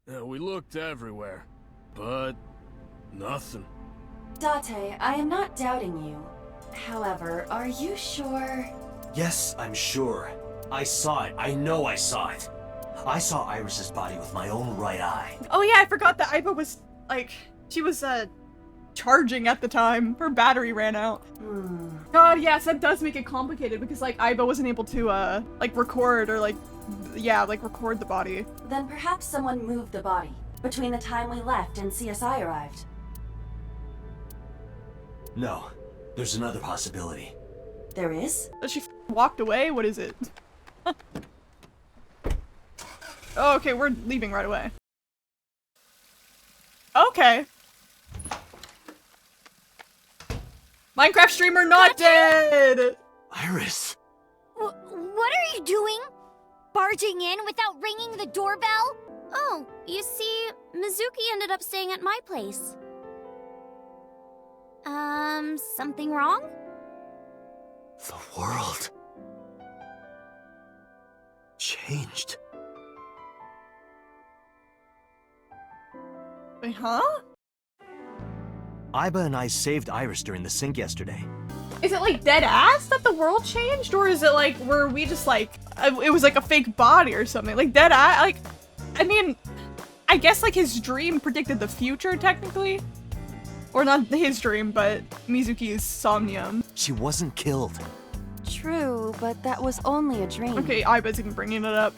We looked everywhere, but nothing. Date, I am not doubting you. However, are you sure? Yes, I'm sure. I saw it. I know I saw it. I saw Iris's body with my own right eye. Oh yeah, I forgot that Aiba was, like, she was, charging at the time. Her battery ran out. God, yes, that does make it complicated because, like, Aiba wasn't able to, like, record or, like, yeah, like, record the body. Then perhaps someone moved the body between the time we left and CSI arrived. No, there's another possibility. There is? She walked away? What is it? Oh, okay, we're leaving right away. Okay. Minecraft streamer not dead! Iris! What are you doing? Barging in without ringing the doorbell? Oh, you see, Mizuki ended up staying at my place. Something wrong? The world changed. Wait, huh? Aiba and I saved Iris during the sink yesterday. Is it like dead ass that the world changed? Or is it like, were we just like, it was like a fake body or something? Like dead ass, like, I mean, I guess like his dream predicted the future technically. Or not his dream, but Mizuki's Somnium. She wasn't killed. True, but that was only a dream. Okay, Aiba's even bringing it up.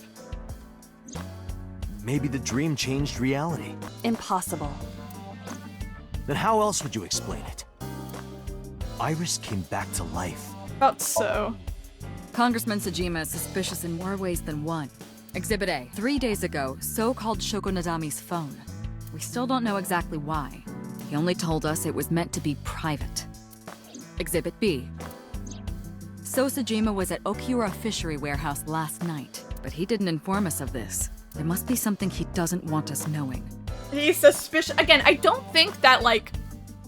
Maybe the dream changed reality. Impossible. Then how else would you explain it? Iris came back to life. About so. Congressman Sejima is suspicious in more ways than one. Exhibit A. 3 days ago, So called Shoko Nadami's phone. We still don't know exactly why. He only told us it was meant to be private. Exhibit B. So Sejima was at Okiura Fishery Warehouse last night, but he didn't inform us of this. There must be something he doesn't want us knowing. He's suspicious. Again, I don't think that, like,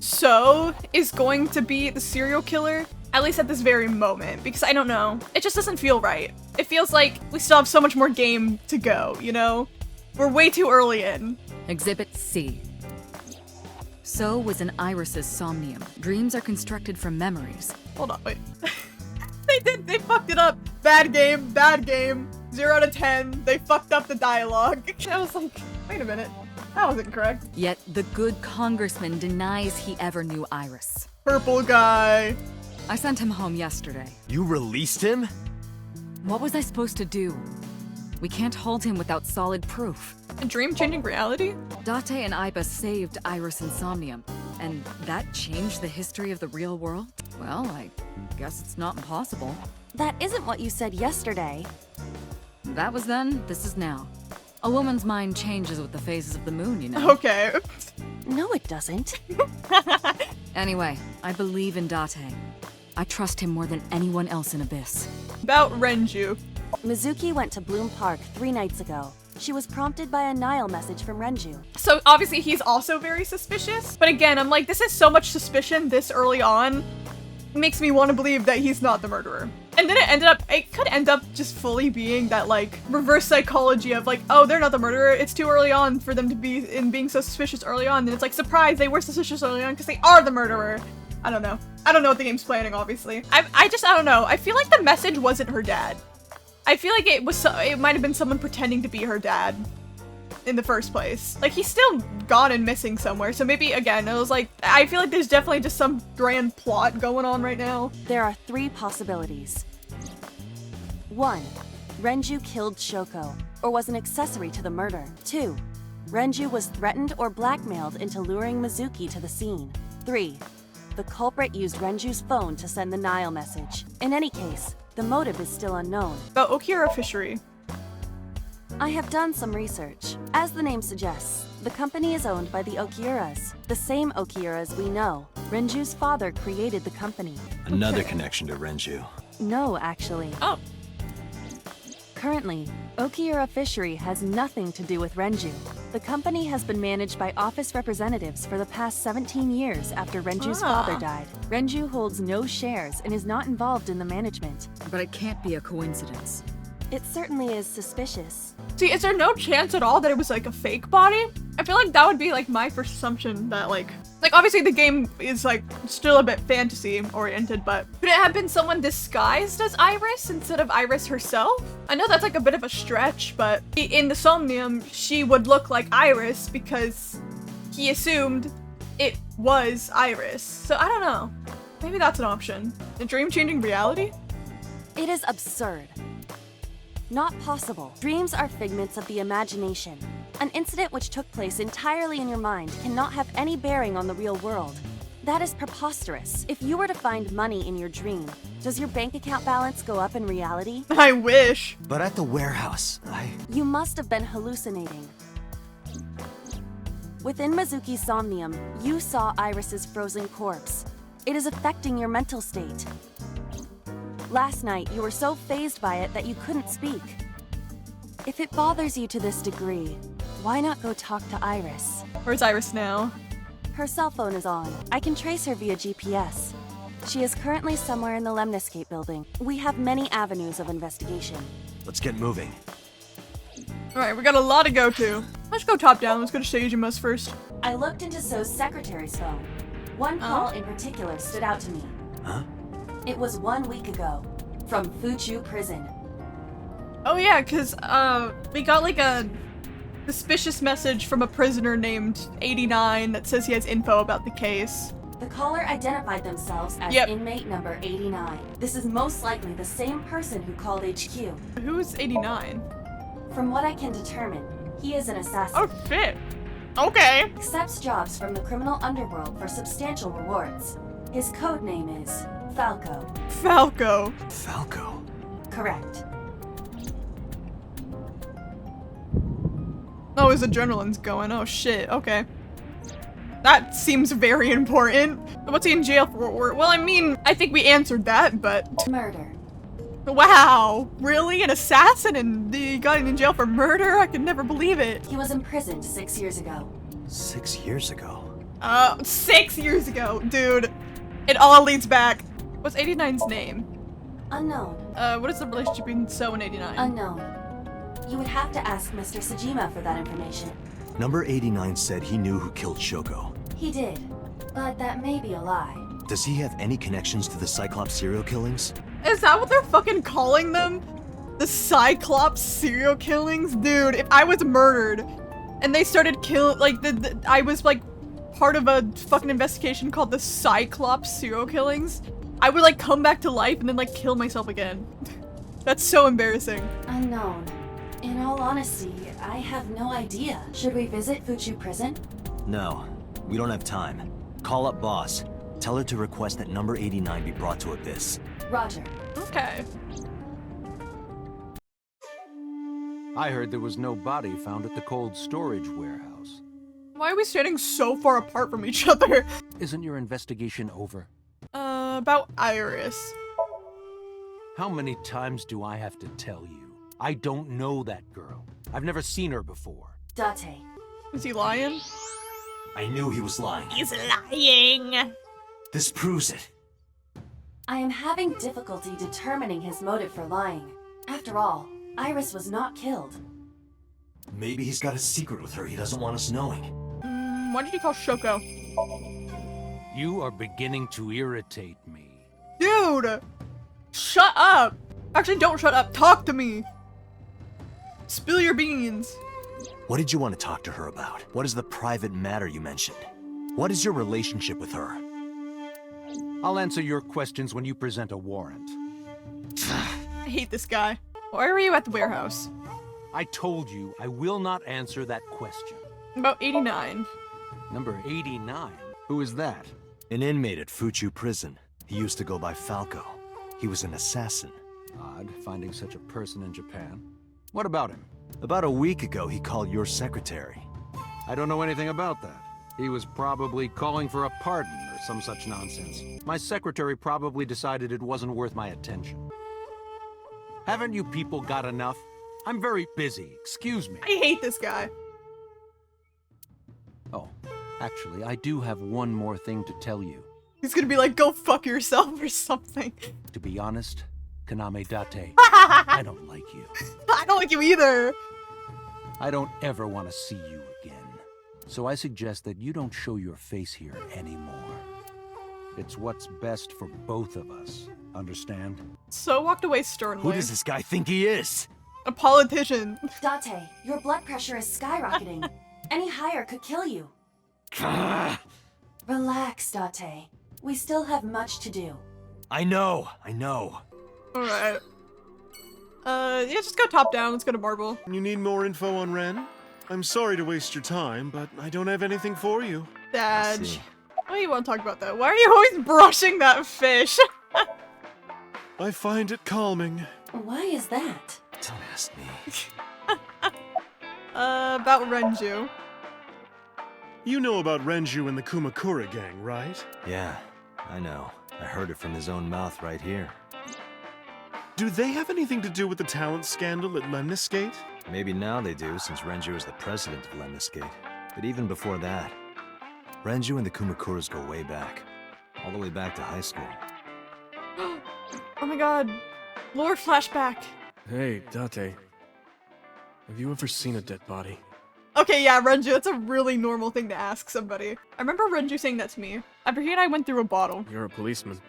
So is going to be the serial killer, at least at this very moment, because I don't know. It just doesn't feel right. It feels like we still have so much more game to go, you know? We're way too early in. Exhibit C. So was an Iris's Somnium. Dreams are constructed from memories. Hold on, wait. They fucked it up. Bad game, 0 out of 10. They fucked up the dialogue. I was like, wait a minute. That wasn't correct. Yet the good congressman denies he ever knew Iris. Purple guy. I sent him home yesterday. You released him? What was I supposed to do? We can't hold him without solid proof. A dream changing reality? Date and Aiba saved Iris and Somnium, and that changed the history of the real world? Well, I guess it's not impossible. That isn't what you said yesterday. That was then, this is now. A woman's mind changes with the phases of the moon, you know? Okay. No, it doesn't. Anyway, I believe in Date. I trust him more than anyone else in Abyss. About Renju. Mizuki went to Bloom Park 3 nights ago. She was prompted by a Nile message from Renju. So obviously he's also very suspicious. But again, I'm like, this is so much suspicion this early on. It makes me want to believe that he's not the murderer. And then it could end up just fully being that, like, reverse psychology of like, oh, they're not the murderer. It's too early on for them to be being so suspicious early on. And it's like, surprise, they were suspicious early on because they are the murderer. I don't know. I don't know what the game's planning, obviously. I don't know. I feel like the message wasn't her dad. I feel like it might have been someone pretending to be her dad in the first place. Like, he's still gone and missing somewhere, so maybe, again, it was like, I feel like there's definitely just some grand plot going on right now. There are 3 possibilities. 1. Renju killed Shoko, or was an accessory to the murder. 2. Renju was threatened or blackmailed into luring Mizuki to the scene. 3. The culprit used Renju's phone to send the Nile message. In any case, the motive is still unknown. About Okiura Fishery. I have done some research. As the name suggests, the company is owned by the Okiuras, the same Okiuras we know. Renju's father created the company. Another connection to Renju. No, actually. Oh. Currently, Okiura Fishery has nothing to do with Renju. The company has been managed by office representatives for the past 17 years after Renju's father died. Renju holds no shares and is not involved in the management. But it can't be a coincidence. It certainly is suspicious. See, is there no chance at all that it was like a fake body? I feel like that would be like my first assumption that like obviously the game is like still a bit fantasy oriented, but could it have been someone disguised as Iris instead of Iris herself? I know that's like a bit of a stretch, but in the Somnium, she would look like Iris because he assumed it was Iris. So I don't know. Maybe that's an option. A dream-changing reality? It is absurd. Not possible. Dreams are figments of the imagination. An incident which took place entirely in your mind cannot have any bearing on the real world. That is preposterous. If you were to find money in your dream, does your bank account balance go up in reality? I wish. But at the warehouse, You must have been hallucinating. Within Mizuki's Somnium, you saw Iris's frozen corpse. It is affecting your mental state. Last night, you were so fazed by it that you couldn't speak. If it bothers you to this degree, why not go talk to Iris? Where's Iris now? Her cell phone is on. I can trace her via GPS. She is currently somewhere in the Lemniscape building. We have many avenues of investigation. let's get moving. Alright, we got a lot to go to. Let's go top down. Let's go to Seijima's first. I looked into So's secretary's phone. One call in particular stood out to me. Huh? It was 1 week ago, from Fuchu Prison. Oh yeah, cause we got like a suspicious message from a prisoner named 89 that says he has info about the case. The caller identified themselves as inmate number 89. This is most likely the same person who called HQ. Who's 89? From what I can determine, he is an assassin. Oh shit. Okay. Accepts jobs from the criminal underworld for substantial rewards. His code name is Falco. Falco. Falco? Correct. Oh, his adrenaline's going. Oh shit, okay. That seems very important. What's he in jail for? Well, I mean, I think we answered that, but... Murder. Wow, really? An assassin and he got in jail for murder? I could never believe it. He was imprisoned 6 years ago. 6 years ago? 6 years ago, dude. It all leads back. What's 89's name? Unknown. What is the relationship between So and 89? Unknown. You would have to ask Mr. Sejima for that information. Number 89 said he knew who killed Shoko. He did, but that may be a lie. Does he have any connections to the Cyclops serial killings? Is that what they're fucking calling them? The Cyclops serial killings? Dude, if I was murdered and they started I was like part of a fucking investigation called the Cyclops serial killings, I would like come back to life and then like kill myself again. That's so embarrassing. Unknown. In all honesty, I have no idea. Should we visit Fuchu Prison? No, we don't have time. Call up boss. Tell her to request that number 89 be brought to Abyss. Roger. Okay. I heard there was no body found at the cold storage warehouse. Why are we standing so far apart from each other? Isn't your investigation over? About Iris. How many times do I have to tell you? I don't know that girl. I've never seen her before. Date. Is he lying? I knew he was lying. He's lying. This proves it. I am having difficulty determining his motive for lying. After all, Iris was not killed. Maybe he's got a secret with her he doesn't want us knowing. Why did he call Shoko? You are beginning to irritate me. Dude! Shut up! Actually, don't shut up. Talk to me. Spill your beans. What did you want to talk to her about? What is the private matter you mentioned? What is your relationship with her? I'll answer your questions when you present a warrant. I hate this guy. Why were you at the warehouse? I told you I will not answer that question. About 89. Number 89? Who is that? An inmate at Fuchu Prison. He used to go by Falco. He was an assassin. Odd, finding such a person in Japan. What about him? About a week ago, he called your secretary. I don't know anything about that. He was probably calling for a pardon or some such nonsense. My secretary probably decided it wasn't worth my attention. Haven't you people got enough? I'm very busy, excuse me. I hate this guy. Oh, actually, I do have one more thing to tell you. He's gonna be like, go fuck yourself or something. To be honest, Kaname Date, I don't like you. I don't like you either. I don't ever want to see you again. So I suggest that you don't show your face here anymore. It's what's best for both of us. Understand? So walked away sternly. Who does this guy think he is? A politician. Date, your blood pressure is skyrocketing. Any higher could kill you. Relax, Date. We still have much to do. I know. Alright. Yeah, just go top down. Let's go to Marble. You need more info on Ren? I'm sorry to waste your time, but I don't have anything for you. Dad. Why do you want to talk about that? Why are you always brushing that fish? I find it calming. Why is that? Don't ask me. About Renju. You know about Renju and the Kumakura gang, right? Yeah, I know. I heard it from his own mouth right here. Do they have anything to do with the talent scandal at Lemniscate? Maybe now they do, since Renju is the president of Lemniscate. But even before that, Renju and the Kumakuras go way back. All the way back to high school. Oh my god. Lore flashback. Hey, Date. Have you ever seen a dead body? Okay, yeah, Renju, that's a really normal thing to ask somebody. I remember Renju saying that to me. After he and I went through a bottle. You're a policeman.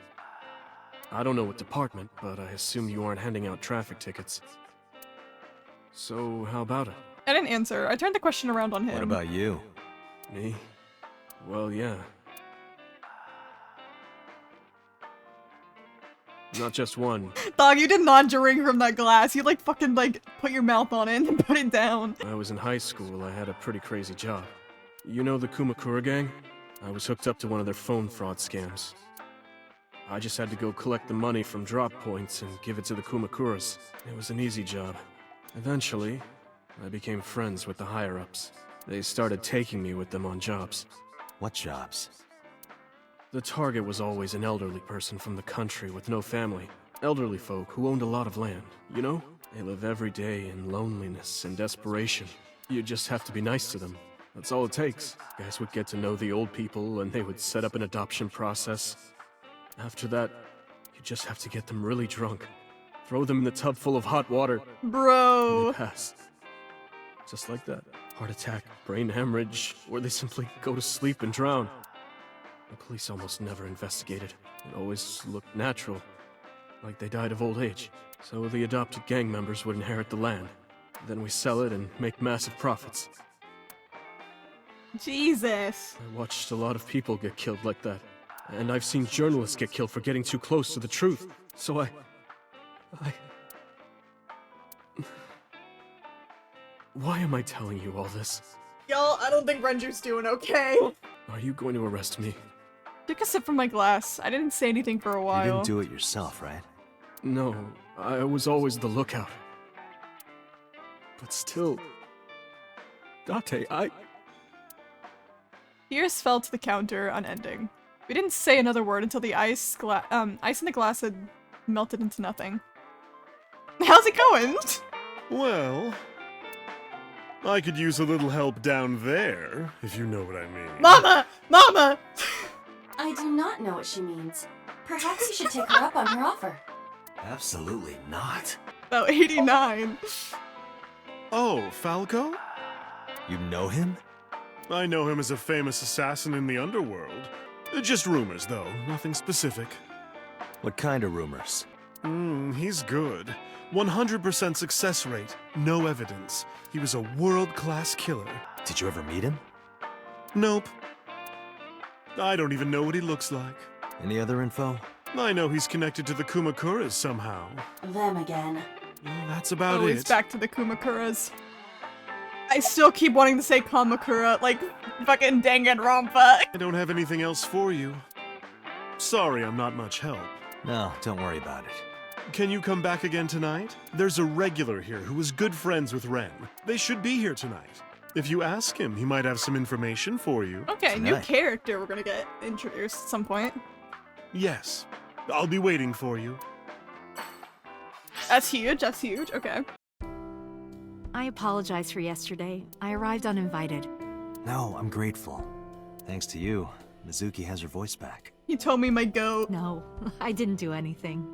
I don't know what department, but I assume you aren't handing out traffic tickets. So, how about it? I didn't answer. I turned the question around on him. What about you? Me? Well, yeah. Not just one. Dog, you did not drink from that glass. You like fucking like put your mouth on it and then put it down. I was in high school, I had a pretty crazy job. You know the Kumakura gang? I was hooked up to one of their phone fraud scams. I just had to go collect the money from drop points and give it to the Kumakuras. It was an easy job. Eventually, I became friends with the higher-ups. They started taking me with them on jobs. What jobs? The target was always an elderly person from the country with no family. Elderly folk who owned a lot of land, you know? They live every day in loneliness and desperation. You just have to be nice to them. That's all it takes. Guys would get to know the old people and they would set up an adoption process. After that, you just have to get them really drunk. Throw them in the tub full of hot water. Bro. And they pass. Just like that. Heart attack, brain hemorrhage, or they simply go to sleep and drown. The police almost never investigated. It always looked natural, like they died of old age. So the adopted gang members would inherit the land. Then we sell it and make massive profits. Jesus. I watched a lot of people get killed like that. And I've seen journalists get killed for getting too close to the truth. So Why am I telling you all this? Y'all, I don't think Renju's doing okay. Are you going to arrest me? Took a sip from my glass. I didn't say anything for a while. You didn't do it yourself, right? No, I was always the lookout. But still... Date, Tears fell to the counter, unending. We didn't say another word until the ice in the glass had melted into nothing. How's it going? Well... I could use a little help down there, if you know what I mean. Mama! Mama! I do not know what she means. Perhaps you should take her up on her offer. Absolutely not. About 89. Oh, Falco? You know him? I know him as a famous assassin in the underworld. Just rumors, though. Nothing specific. What kind of rumors? He's good. 100% success rate. No evidence. He was a world-class killer. Did you ever meet him? Nope. I don't even know what he looks like. Any other info? I know he's connected to the Kumakuras somehow. Them again. Well, that's about Always it. back to the Kumakuras. I still keep wanting to say Kamakura, like fucking Danganronpa. I don't have anything else for you. Sorry, I'm not much help. No, don't worry about it. Can you come back again tonight? There's a regular here who was good friends with Ren. They should be here tonight. If you ask him, he might have some information for you. Okay, new Tonight. character we're gonna get introduced at some point. Yes. I'll be waiting for you. That's huge, okay. I apologize for yesterday. I arrived uninvited. No, I'm grateful. Thanks to you, Mizuki has her voice back. You told me my goat. No, I didn't do anything.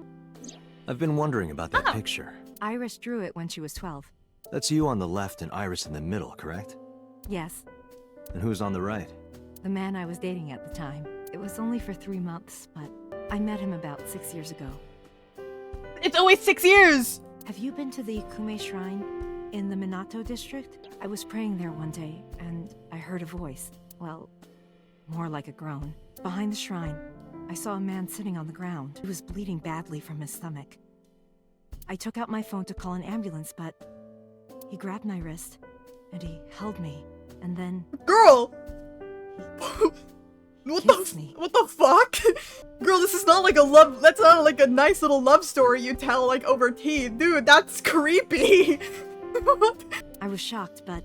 I've been wondering about that picture. Iris drew it when she was 12. That's you on the left and Iris in the middle, correct? Yes, And who's on the right? the man I was dating at the time. It was only for 3 months, but I met him about 6 years ago. It's always 6 years! Have you been to the Kume Shrine in the Minato district? I was praying there one day, and I heard a voice. Well, more like a groan. Behind the shrine, I saw a man sitting on the ground. He was bleeding badly from his stomach. I took out my phone to call an ambulance, but he grabbed my wrist, and he held me, and then Girl! kissed me. What the fuck? Girl, this is not like a love- that's not like a nice little love story you tell like over tea. Dude, that's creepy! I was shocked, but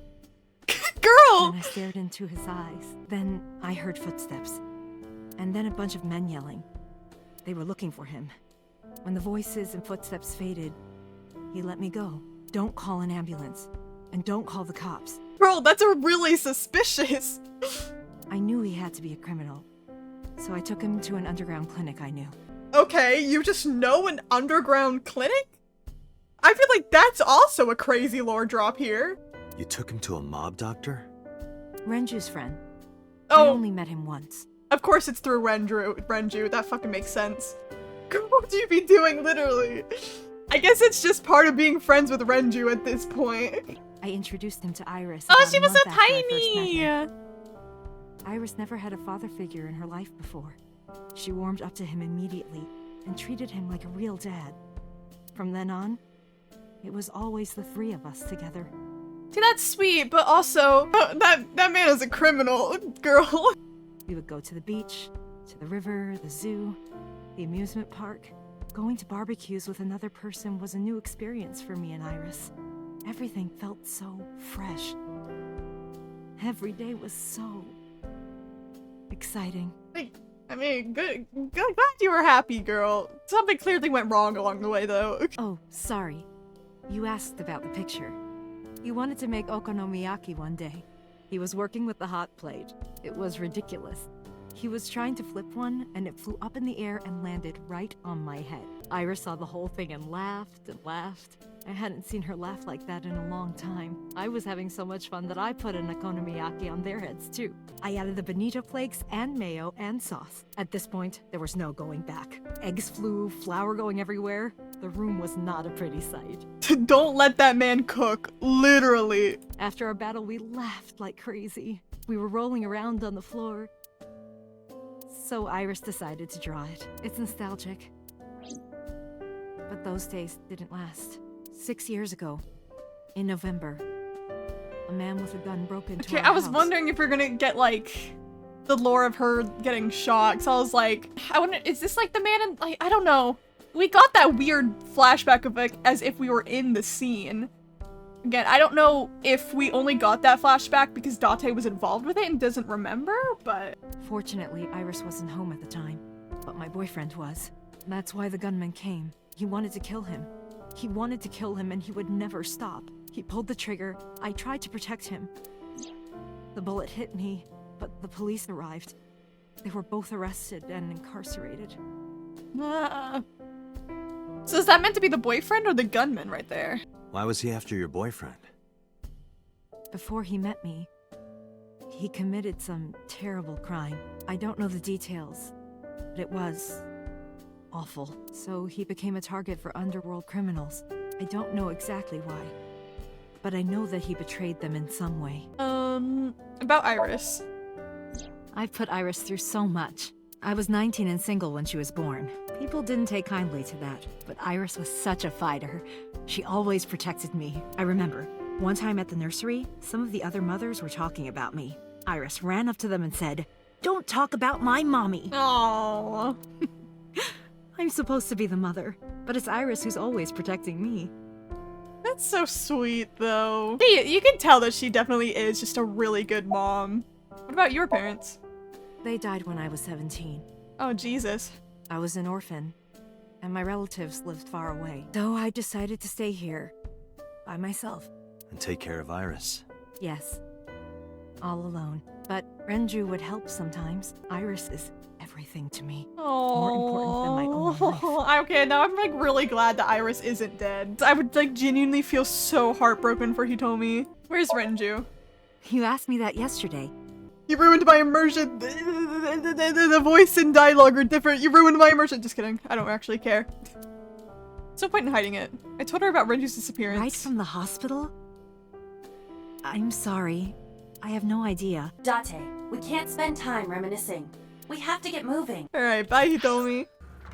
Girl! then I stared into his eyes. Then I heard footsteps, and then a bunch of men yelling. They were looking for him. When the voices and footsteps faded, he let me go. Don't call an ambulance, and don't call the cops. Girl, that's a really suspicious. I knew he had to be a criminal, so I took him to an underground clinic I knew. Okay, you just know an underground clinic? I feel like that's also a crazy lore drop here. You took him to a mob doctor? Renju's friend. I Oh, only met him once. of course it's through Renju. That fucking makes sense. Girl, what do you be doing, literally? I guess it's just part of being friends with Renju at this point. I introduced him to Iris. Oh, about she a was so month after I first met tiny! him. Iris never had a father figure in her life before. She warmed up to him immediately and treated him like a real dad. From then on, it was always the three of us together. See, that's sweet, but also, that man is a criminal, girl. We would go to the beach, to the river, the zoo, the amusement park. Going to barbecues with another person was a new experience for me and Iris. Everything felt so fresh. Every day was so exciting. I mean, good, glad you were happy, girl. Something clearly went wrong along the way, though. Oh, sorry. You asked about the picture. He wanted to make okonomiyaki one day. He was working with the hot plate. It was ridiculous. He was trying to flip one, and it flew up in the air and landed right on my head. Iris saw the whole thing and laughed and laughed. I hadn't seen her laugh like that in a long time. I was having so much fun that I put an okonomiyaki on their heads too. I added the bonito flakes and mayo and sauce. At this point, there was no going back. Eggs flew, flour going everywhere. The room was not a pretty sight. Don't let that man cook, literally. After our battle, we laughed like crazy. We were rolling around on the floor. So Iris decided to draw it. It's nostalgic. But those days didn't last. 6 years ago, in November, a man with a gun broke into Okay, our I was house. wondering if you're gonna get, like, the lore of her getting shot, so I was like, I wonder, is this like the man in, like, I don't know. We got that weird flashback of, like, as if we were in the scene. Again, I don't know if we only got that flashback because Date was involved with it and doesn't remember, but... Fortunately, Iris wasn't home at the time, but my boyfriend was. That's why the gunman came. He wanted to kill him. He wanted to kill him and he would never stop. He pulled the trigger. I tried to protect him. The bullet hit me, but the police arrived. They were both arrested and incarcerated. So is that meant to be the boyfriend or the gunman right there? Why was he after your boyfriend? Before he met me, he committed some terrible crime. I don't know the details, but it was awful. So he became a target for underworld criminals. I don't know exactly why, but I know that he betrayed them in some way. About Iris. I've put Iris through so much. I was 19 and single when she was born. People didn't take kindly to that, but Iris was such a fighter. She always protected me. I remember, one time at the nursery, some of the other mothers were talking about me. Iris ran up to them and said, "Don't talk about my mommy." Aww. I'm supposed to be the mother, but it's Iris who's always protecting me. That's so sweet, though. Hey, you can tell that she definitely is just a really good mom. What about your parents? They died when I was 17. Oh, Jesus. I was an orphan, and my relatives lived far away. So I decided to stay here, by myself. And take care of Iris. Yes, all alone. but Renju would help sometimes. Iris is everything to me. Oh, More important than my own life. Okay, now I'm like really glad that Iris isn't dead. I would like genuinely feel so heartbroken for Hitomi. Where's Renju? You asked me that yesterday. You ruined my immersion. The voice and dialogue are different. You ruined my immersion. Just kidding. I don't actually care. There's no point in hiding it. I told her about Renju's disappearance. Right from the hospital? I'm sorry. I have no idea. Date, we can't spend time reminiscing. We have to get moving. Alright, bye Hitomi.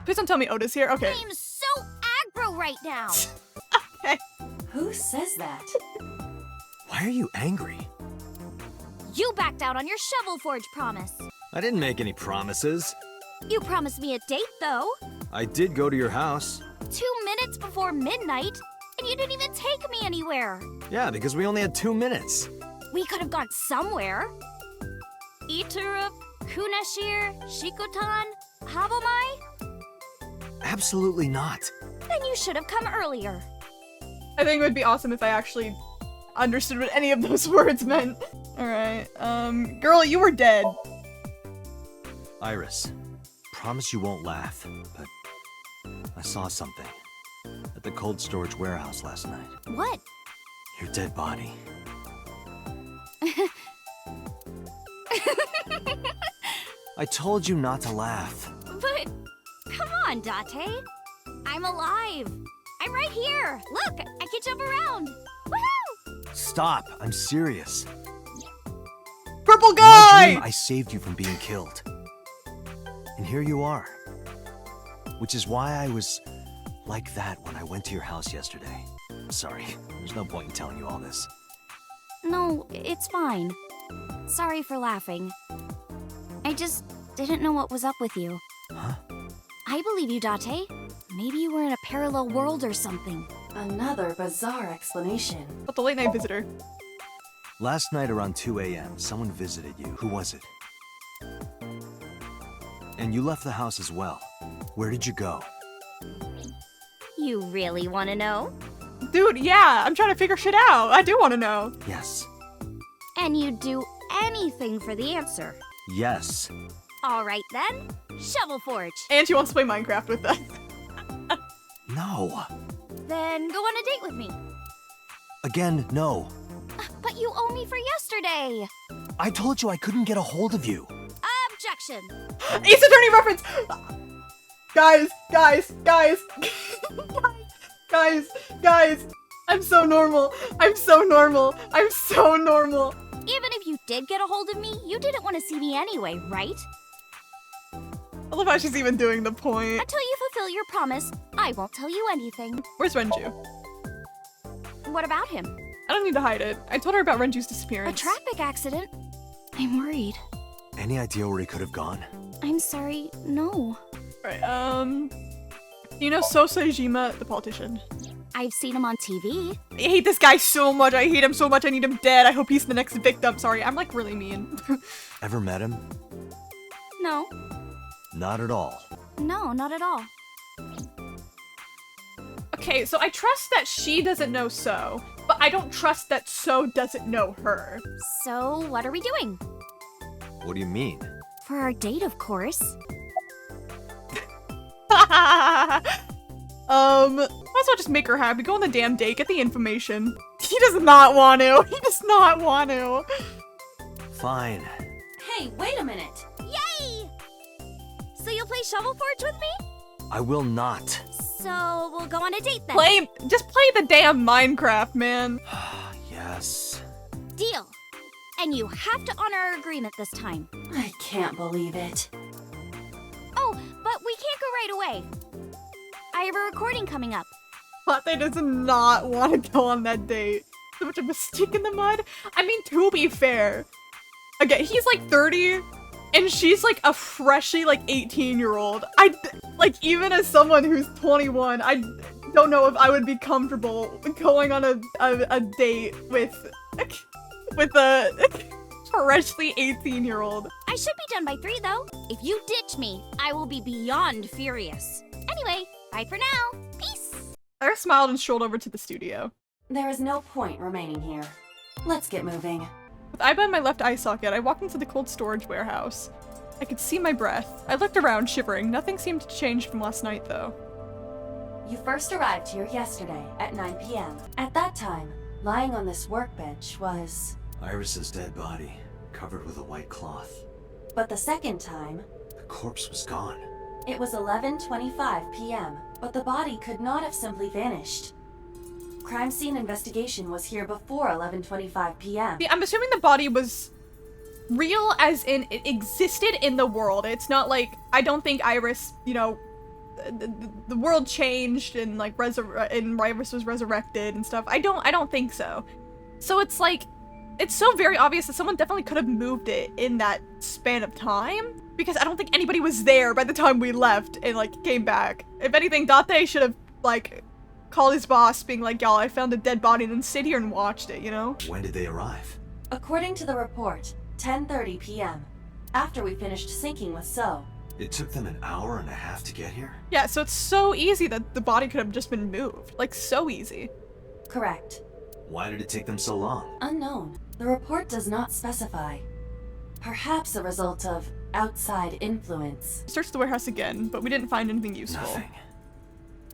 Please don't tell me Oda's here. Okay. I'm so aggro right now. Okay. Who says that? Why are you angry? You backed out on your Shovel Forge promise. I didn't make any promises. You promised me a date, though. I did go to your house. 2 minutes before midnight, and you didn't even take me anywhere. Yeah, because we only had 2 minutes. We could have gone somewhere. Iturup, Kunashir, Shikotan, Habomai? Absolutely not. Then you should have come earlier. I think it would be awesome if I actually understood what any of those words meant. Alright, girl, you were dead. Iris, promise you won't laugh, but I saw something at the cold storage warehouse last night. What? Your dead body. I told you not to laugh. But, come on, Date. I'm alive. I'm right here. Look, I can jump around. Woohoo! Stop, I'm serious. Purple In my guy! dream, I saved you from being killed. And here you are. Which is why I was like that when I went to your house yesterday. Sorry, there's no point in telling you all this. No, it's fine. Sorry for laughing. I just didn't know what was up with you. Huh? I believe you, Date. Maybe you were in a parallel world or something. Another bizarre explanation. But the late night visitor. Last night around 2 a.m., someone visited you. Who was it? And you left the house as well. Where did you go? You really want to know? Dude, yeah, I'm trying to figure shit out. I do want to know. Yes. And you'd do anything for the answer. Yes. All right then, Shovel Forge. And she wants to play Minecraft with us. No. Then go on a date with me. Again, no. But you owe me for yesterday. I told you I couldn't get a hold of you. Objection. Ace Attorney reference! Guys. Guys. I'm so normal. I'm so normal. Even if you did get a hold of me, you didn't want to see me anyway, right? I love how she's even doing the point. Until you fulfill your promise, I won't tell you anything. Where's Renju? What about him? I don't need to hide it. I told her about Renju's A disappearance. traffic accident? I'm worried. Any idea where he could have gone? I'm sorry, no. Right, you know Sosejima, the politician? I've seen him on TV. I hate this guy so much. I hate him so much. I need him dead. I hope he's the next victim. Sorry, I'm like really mean. Ever met him? No. Not at all. No, not at all. Okay, so I trust that she doesn't know So, but I don't trust that So doesn't know her. So, what are we doing? What do you mean? For our date, of course. Might as well just make her happy. Go on the damn date. Get the information. He does not want to. He does not want to. Fine. Hey, wait a minute. Yay! So you'll play Shovel Forge with me? I will not. So we'll go on a date then. Just play the damn Minecraft, man. Yes. Deal. And you have to honor our agreement this time. I can't believe it. Oh, but we can't go right away. I have a recording coming up. Latte does not want to go on that date. So much of a stick in the mud. I mean, to be fair, again, he's like 30, and she's like a freshly like 18-year-old. Like, even as someone who's 21, I don't know if I would be comfortable going on a date with a freshly 18-year-old. I should be done by 3 though. If you ditch me, I will be beyond furious. Anyway, bye for now. Peace. I smiled and strolled over to the studio. There is no point remaining here. Let's get moving. With Aiba in my left eye socket, I walked into the cold storage warehouse. I could see my breath. I looked around, shivering. Nothing seemed to change from last night, though. You first arrived here yesterday at 9 p.m. At that time, lying on this workbench was... Iris's dead body, covered with a white cloth. But the second time... The corpse was gone. It was 11:25 p.m., but the body could not have simply vanished. Crime scene investigation was here before 11:25 p.m. See, I'm assuming the body was real as in it existed in the world. It's not like, I don't think Iris, you know, the world changed and like and Iris was resurrected and stuff. I don't think so. So it's like, it's so very obvious that someone definitely could have moved it in that span of time, because I don't think anybody was there by the time we left and like came back. If anything, Date should have like called his boss being like, y'all, I found a dead body, and then sit here and watched it, you know? When did they arrive? According to the report, 10:30 p.m. After we finished syncing with So. It took them an hour and a half to get here? Yeah, so it's so easy that the body could have just been moved. Like, so easy. Correct. Why did it take them so long? Unknown. The report does not specify. Perhaps a result of outside influence. Searched the warehouse again, but we didn't find anything useful. Nothing.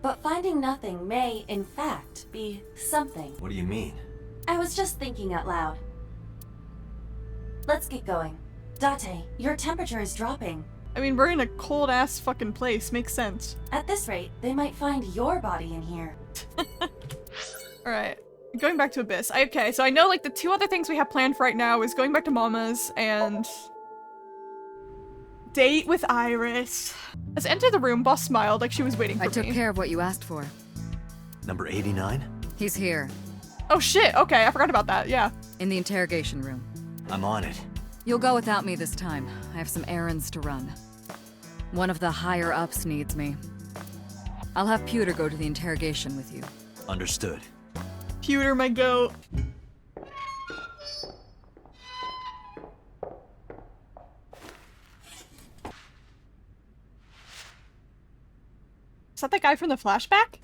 But finding nothing may, in fact, be something. What do you mean? I was just thinking out loud. Let's get going. Date, your temperature is dropping. I mean, we're in a cold-ass fucking place. Makes sense. At this rate, they might find your body in here. Alright. Going back to Abyss. Okay, so I know, like, the two other things we have planned for right now is going back to Mama's and... date with Iris. As I entered the room, Boss smiled like she was waiting for I me. took care of what you asked for. Number 89? He's here, Oh shit, okay, I forgot about that, yeah. in the interrogation room. I'm on it. You'll go without me this time. I have some errands to run. One of the higher-ups needs me. I'll have Pewter go to the interrogation with you. Understood. Pewter, my goat. Is that the guy from the flashback?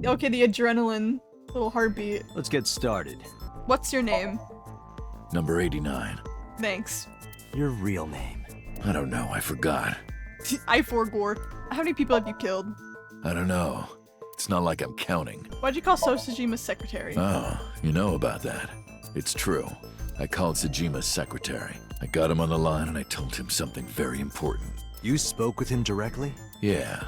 Okay, the adrenaline little heartbeat. Let's get started. What's your name? Number 89. Thanks. Your real name. I don't know, I forgot. I4 Gore. How many people have you killed? I don't know. It's not like I'm counting. Why'd you call Sosajima's secretary? Oh, you know about that. It's true. I called Sajima's secretary. I got him on the line and I told him something very important. You spoke with him directly? Yeah,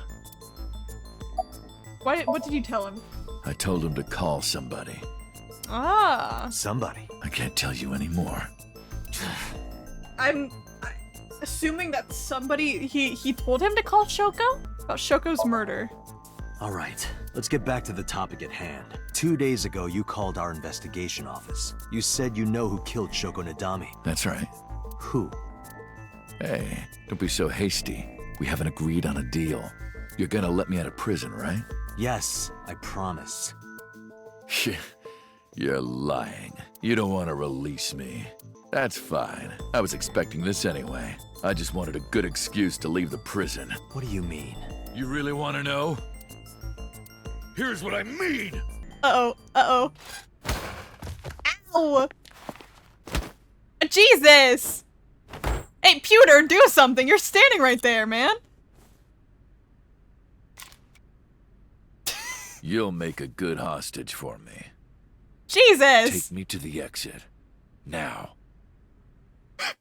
What did you tell him? I told him to call somebody. Ah. Somebody. I can't tell you anymore. I'm assuming that somebody, he told him to call Shoko? About Shoko's murder. Alright, let's get back to the topic at hand. 2 days ago, you called our investigation office. You said you know who killed Shoko Nadami. That's right. Who? Hey, don't be so hasty. We haven't agreed on a deal. You're gonna let me out of prison, right? Yes, I promise. You're lying. You don't want to release me. That's fine. I was expecting this anyway. I just wanted a good excuse to leave the prison. What do you mean? You really want to know? Here's what I mean! Uh-oh. Uh-oh. Ow! Jesus! Hey, Pewter, do something! You're standing right there, man! You'll make a good hostage for me. Jesus! Take me to the exit. Now.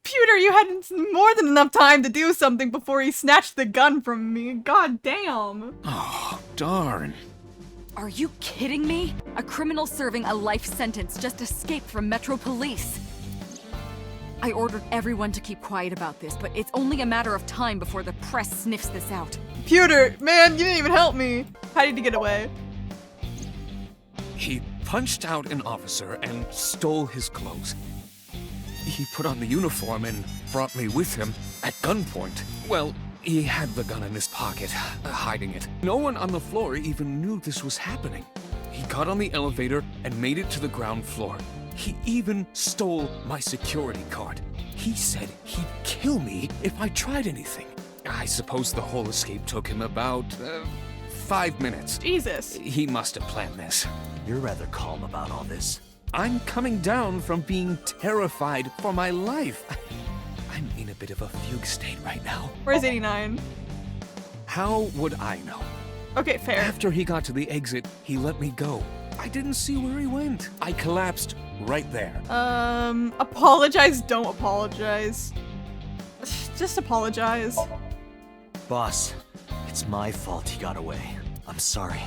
Pewter, you had more than enough time to do something before he snatched the gun from me. God damn. Oh, darn. Are you kidding me? A criminal serving a life sentence just escaped from Metro Police. I ordered everyone to keep quiet about this, but it's only a matter of time before the press sniffs this out. Pewter, man, you didn't even help me. How did he get away? He punched out an officer and stole his clothes. He put on the uniform and brought me with him at gunpoint. Well, he had the gun in his pocket, hiding it. No one on the floor even knew this was happening. He got on the elevator and made it to the ground floor. He even stole my security card. He said he'd kill me if I tried anything. I suppose the whole escape took him about 5 minutes. Jesus. He must have planned this. You're rather calm about all this. I'm coming down from being terrified for my life. I'm in a bit of a fugue state right now. Where's 89? How would I know? Okay, fair. After he got to the exit, he let me go. I didn't see where he went. I collapsed right there. Apologize, don't apologize. Just apologize. Boss, it's my fault he got away. I'm sorry.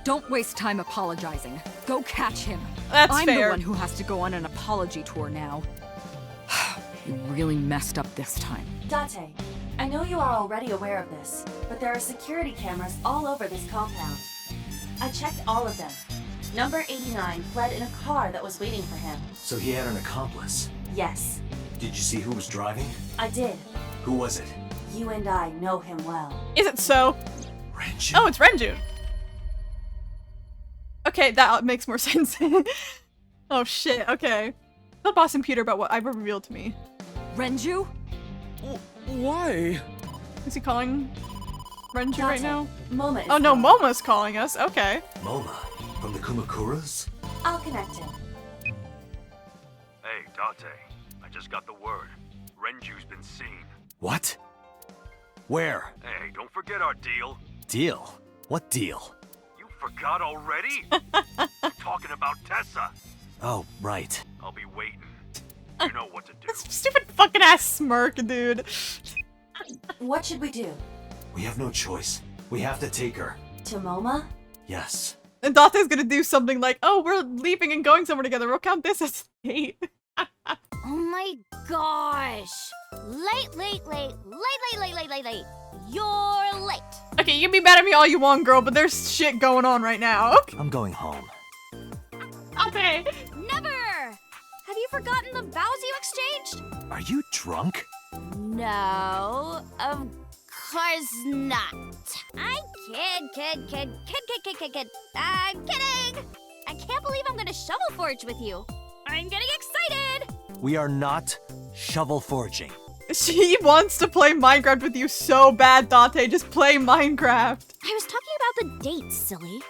Don't waste time apologizing. Go catch him. That's I'm fair. the one who has to go on an apology tour now. You really messed up this time. Date, I know you are already aware of this, but there are security cameras all over this compound. I checked all of them. Number 89 fled in a car that was waiting for him. So he had an accomplice. Yes, Did you see who was driving? I did. Who was it? You and I know him well. Is it so? Renju? Oh, it's Renju. Okay, that makes more sense. Oh shit, okay. Tell Boss and Peter about what Iva revealed to me. Renju? Why? Is he calling Renju right now? Moma is Oh no, calling. Momo's calling us. Okay. Moma, from the Kumakuras? I'll connect him. Hey, Date. I just got the word. Renju's been seen. What? Where? Hey, don't forget our deal. Deal? What deal? You forgot already? Talking about Tessa. Oh, right. I'll be waiting. You know what to do. Stupid fucking ass smirk, dude. What should we do? We have no choice. We have to take her. To Moma? Yes. And Date's gonna do something like, oh, we're leaving and going somewhere together. We'll count this as a date. Oh my gosh. Late. You're late. Okay, you can be mad at me all you want, girl, but there's shit going on right now. I'm going home. Okay. Never! Have you forgotten the vows you exchanged? Are you drunk? No, of course not. I kid. I'm kidding! I can't believe I'm gonna shovel forge with you. I'm getting excited! We are not shovel forging. She wants to play Minecraft with you so bad, Date. Just play Minecraft. I was talking about the date, silly.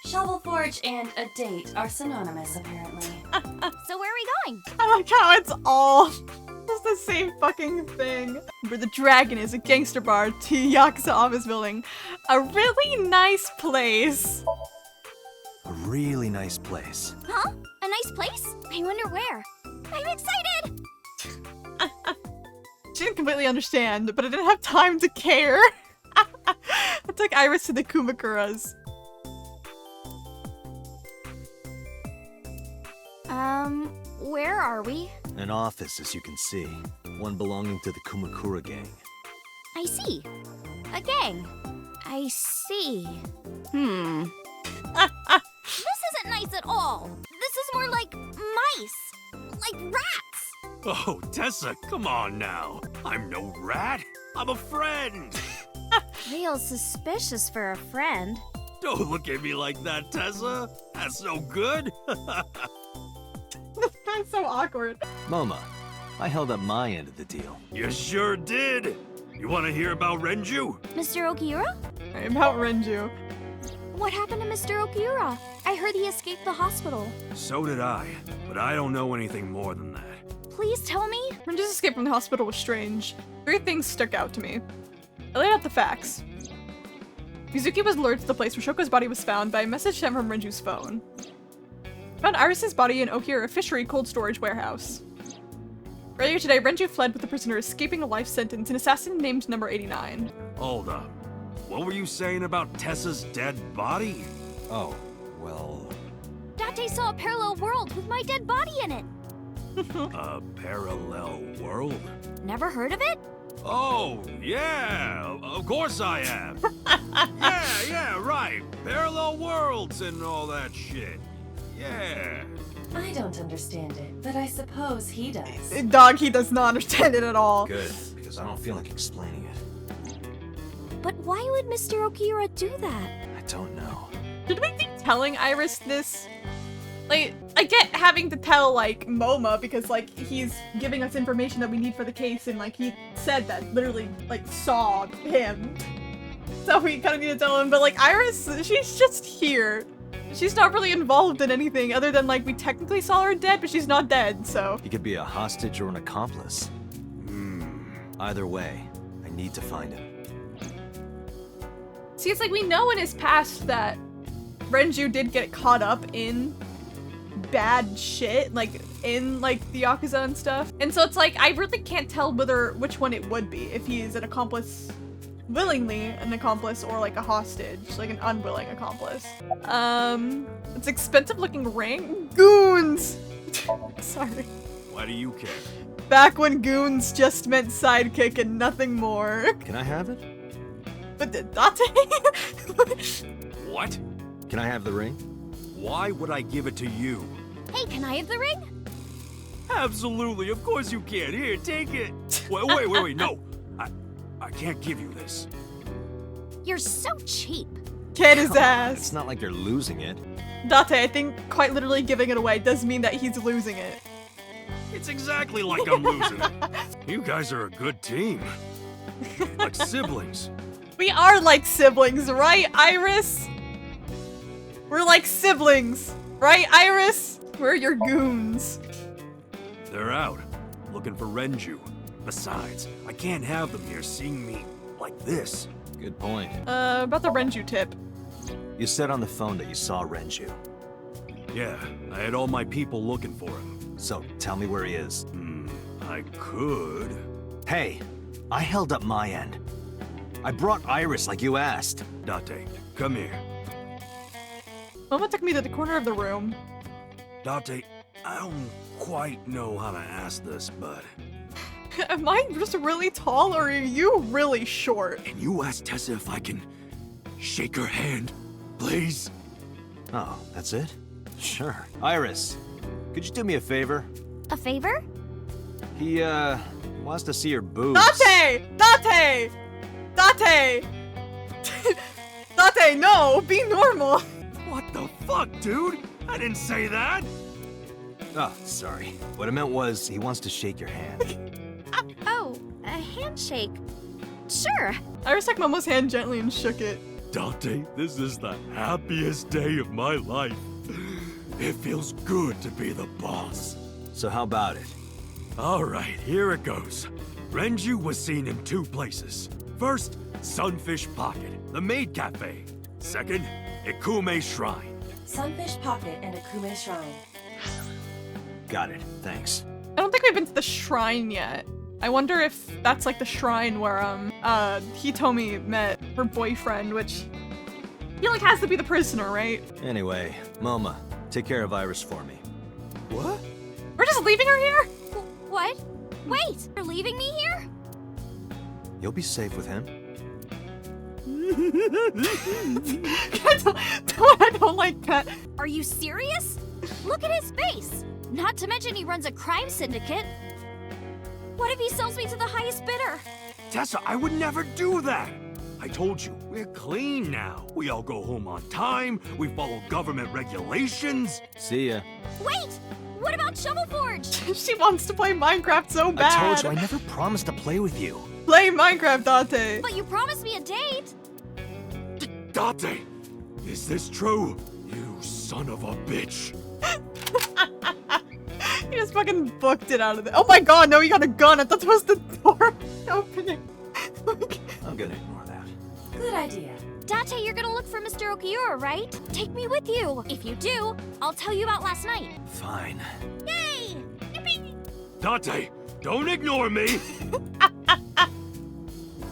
Shovel Forge and a date are synonymous, apparently. So where are we going? I like how it's all just the same fucking thing. Where the Dragon is a gangster bar to Yakuza office building. A really nice place. A really nice place. Huh? A nice place? I wonder where. I'm excited! She didn't completely understand, but I didn't have time to care. I took Iris to the Kumakuras. Where are we? An office, as you can see. One belonging to the Kumakura gang. I see. A gang. I see. This isn't nice at all. This is more like mice. Like rats. Oh, Tessa, come on now. I'm no rat. I'm a friend. Real suspicious for a friend. Don't look at me like that, Tessa. That's no good. That's so awkward. Moma, I held up my end of the deal. You sure did. You want to hear about Renju? Mr. Okiura? About Renju. What happened to Mr. Okiura? I heard he escaped the hospital. So did I, but I don't know anything more than that. Please tell me? Renju's escape from the hospital was strange. 3 things stuck out to me. I laid out the facts. Mizuki was lured to the place where Shoko's body was found by a message sent from Renju's phone. Found Iris's body in Okiura Fishery cold storage warehouse. Earlier today, Renju fled with the prisoner escaping a life sentence, an assassin named Number 89. Hold up. What were you saying about Tessa's dead body? Oh, well... Date saw a parallel world with my dead body in it. A parallel world? Never heard of it? Oh, yeah, of course I have. yeah, right. Parallel worlds and all that shit. Yeah. I don't understand it, but I suppose he does. Dog, he does not understand it at all. Good, because I don't feel like explaining it. But why would Mr. Okiura do that? I don't know. Should we be telling Iris this? Like, I get having to tell, like, Moma because, like, he's giving us information that we need for the case and, like, he said that literally, like, saw him. So we kind of need to tell him, but, like, Iris, she's just here. She's not really involved in anything other than, like, we technically saw her dead, but she's not dead, so. He could be a hostage or an accomplice. Either way, I need to find him. See, it's like we know in his past that Renju did get caught up in bad shit, like in like the Yakuza and stuff. And so it's like I really can't tell which one it would be, if he is an accomplice, willingly an accomplice, or like a hostage, like an unwilling accomplice. It's expensive looking ring. Goons! Sorry. Why do you care? Back when goons just meant sidekick and nothing more. Can I have it? But Date? What? Can I have the ring? Why would I give it to you? Hey, can I have the ring? Absolutely, of course you can. Here, take it. Wait, no. I can't give you this. You're so cheap. Get his Come on, ass. it's not like you're losing it. Date, I think quite literally giving it away does mean that he's losing it. It's exactly like I'm losing it. You guys are a good team. Like siblings. We are like siblings, right, Iris? We're like siblings, right, Iris? We're your goons. They're out, looking for Renju. Besides, I can't have them here seeing me like this. Good point. About the Renju tip. You said on the phone that you saw Renju. Yeah, I had all my people looking for him. So, tell me where he is. I could. Hey, I held up my end. I brought Iris like you asked. Date, come here. Mama took me to the corner of the room. Date, I don't quite know how to ask this, but... Am I just really tall or are you really short? Can you ask Tessa if I can shake her hand, please? Oh, that's it? Sure. Iris, could you do me a favor? A favor? He, wants to see your boobs. Date! Date! Date! Date, no! Be normal! What the fuck, dude? I didn't say that! Oh, sorry. What I meant was, he wants to shake your hand. Oh, a handshake. Sure. Iris took Momo's hand gently and shook it. Date, this is the happiest day of my life. It feels good to be the boss. So how about it? Alright, here it goes. Renju was seen in 2 places. First, Sunfish Pocket, the maid cafe. Second, Ikume Shrine. Sunfish Pocket and Akume Shrine. Got it, thanks. I don't think we've been to the shrine yet. I wonder if that's like the shrine where, Hitomi met her boyfriend, which I feel like has to be the prisoner, right? Anyway, Moma, take care of Iris for me. What? We're just leaving her here? What? Wait, you're leaving me here? You'll be safe with him. I don't like that. Are you serious? Look at his face. Not to mention he runs a crime syndicate. What if he sells me to the highest bidder? Tessa, I would never do that! I told you, we're clean now. We all go home on time, we follow government regulations. See ya. Wait! What about Shovel Forge? She wants to play Minecraft so bad. I told you, I never promised to play with you. Play Minecraft, Date. But you promised me a date. Date, is this true? You son of a bitch. He just fucking booked it out of there. Oh my god, no, he got a gun. I thought that was the door opening. I'm gonna ignore that. Good idea. Date, you're gonna look for Mr. Okiura, right? Take me with you. If you do, I'll tell you about last night. Fine. Yay! Yippee! Date, don't ignore me!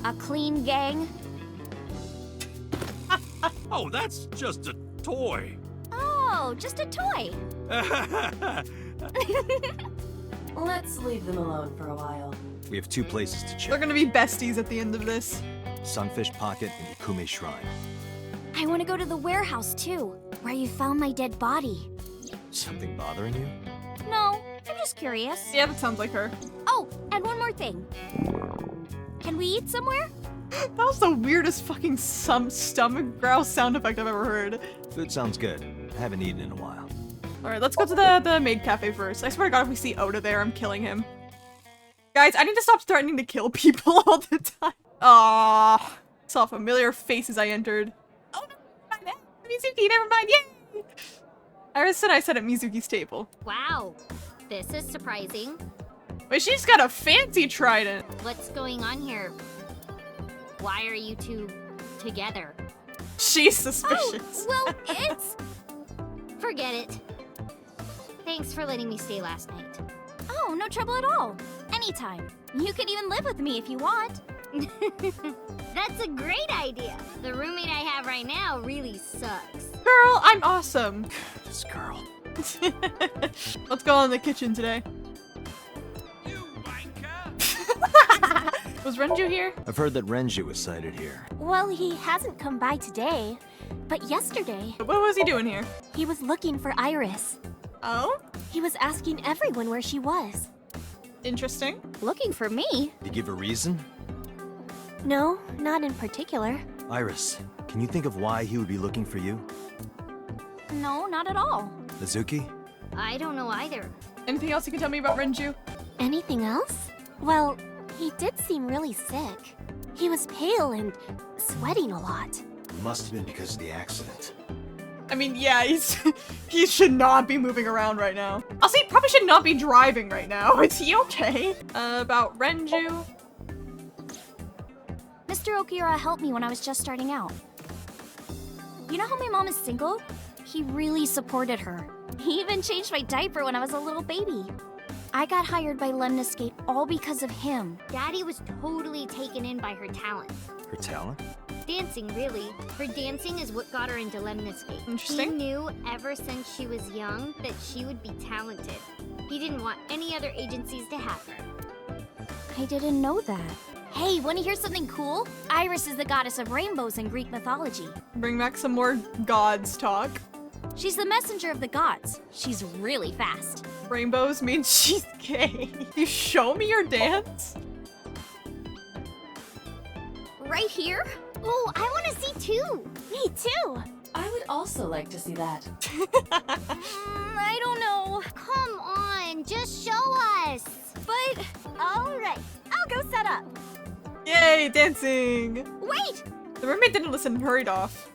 A clean gang? Oh, that's just a toy. Oh, just a toy. Let's leave them alone for a while. We have 2 places to They're check. gonna be besties at the end of this. Sunfish Pocket and Ikume Shrine. I want to go to the warehouse too, where you found my dead body. Something bothering you? No, I'm just curious. Yeah, that sounds like her. Oh, and one more thing. Can we eat somewhere? That was the weirdest fucking stomach growl sound effect I've ever heard. Food sounds good. I haven't eaten in a while. Alright, let's go to the maid cafe first. I swear to god, if we see Oda there, I'm killing him. Guys, I need to stop threatening to kill people all the time. Ah, saw familiar faces I entered. Oh, no, Mizuki, never mind, yay! Iris and I sat at Mizuki's table. Wow, this is surprising. Wait, she's got a fancy trident. What's going on here? Why are you two together? She's suspicious. Oh, well, it's... Forget it. Thanks for letting me stay last night. Oh, no trouble at all. Anytime. You can even live with me if you want. That's a great idea. The roommate I have right now really sucks. Girl, I'm awesome. This girl. Let's go in the kitchen today. Was Renju here? I've heard that Renju was sighted here. Well, he hasn't come by today, but yesterday, What was he doing here? he was looking for Iris. Oh? He was asking everyone where she was. Interesting. Looking for me? Did he give a reason? No, not in particular. Iris, can you think of why he would be looking for you? No, not at all. Mizuki? I don't know either. Anything else you can tell me about Renju? Anything else? Well, he did seem really sick. He was pale and sweating a lot. It must have been because of the accident. I mean, yeah, he should not be moving around right now. Also, he probably should not be driving right now. Is he okay? About Renju? Mr. Okiura helped me when I was just starting out. You know how my mom is single? He really supported her. He even changed my diaper when I was a little baby. I got hired by Lemniscate all because of him. Daddy was totally taken in by her talent. Her talent? Dancing, really. Her dancing is what got her into Lemniscate. Interesting. He knew ever since she was young that she would be talented. He didn't want any other agencies to have her. I didn't know that. Hey, wanna hear something cool? Iris is the goddess of rainbows in Greek mythology. Bring back some more gods talk. She's the messenger of the gods. She's really fast. Rainbows means she's gay. You show me your dance? Right here? Oh, I wanna see too. Me too. I would also like to see that. I don't know. Come on, just show us. But, alright, I'll go set up. Yay, dancing! Wait! The roommate didn't listen and hurried off.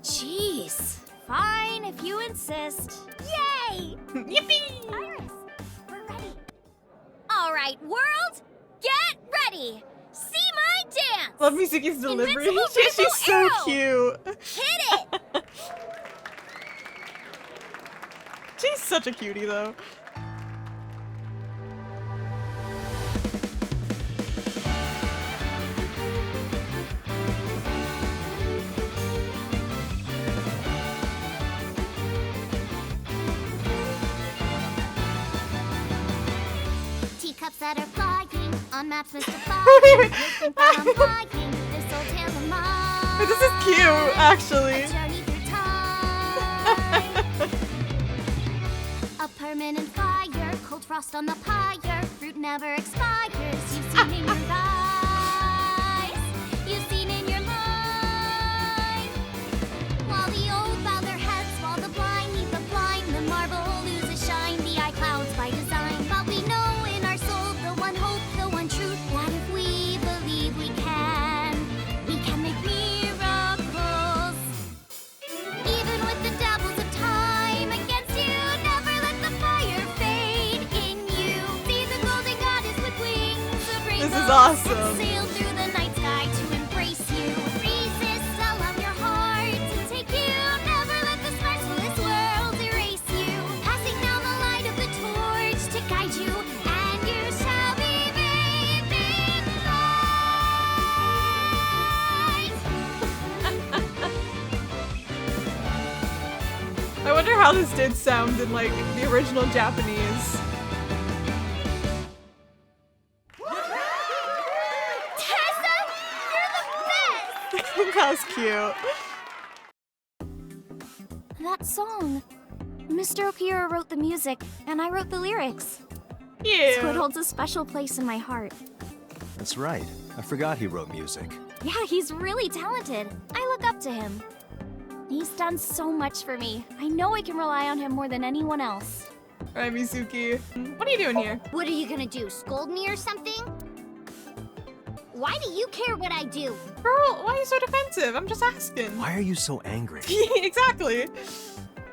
Jeez. Fine, if you insist. Yay! Yippee! Iris, we're ready. Alright, world, get ready. See my dance. Love Mizuki's delivery. Invincible She's so rainbow cute. Hit it! She's such a cutie, though. Teacups that are flying on maps mystifying. Looking for I'm flying. This old tale of mine. This is cute, actually. A journey through time. A permanent fire, cold frost on the pyre. Fruit never expires. You've seen in your eyes. You've seen in your mind. While the old bow their heads, while the blind meet the blind, the marble loses shine. The eye clouds by design. But we know in our soul the one hope, the one truth. That if we believe we can make miracles. Even with the devils of time against you, never let the fire fade in you. See the golden goddess with wings of rainbow. This is awesome. Sail through the night sky to embrace you. Resist, allow your heart to take you. Never let this merciless world erase you. Passing down the light of the torch to guide you, and you shall be bathed in light. I wonder how this did sound in, like, the original Japanese. Tessa, you're the best! That was cute. That song. Mr. Okiura wrote the music, and I wrote the lyrics. So it Yeah. holds a special place in my heart. That's right. I forgot he wrote music. Yeah, he's really talented. I look up to him. He's done so much for me. I know I can rely on him more than anyone else. Alright, Mizuki. What are you doing here? What are you gonna do, scold me or something? Why do you care what I do? Girl, why are you so defensive? I'm just asking. Why are you so angry? Exactly.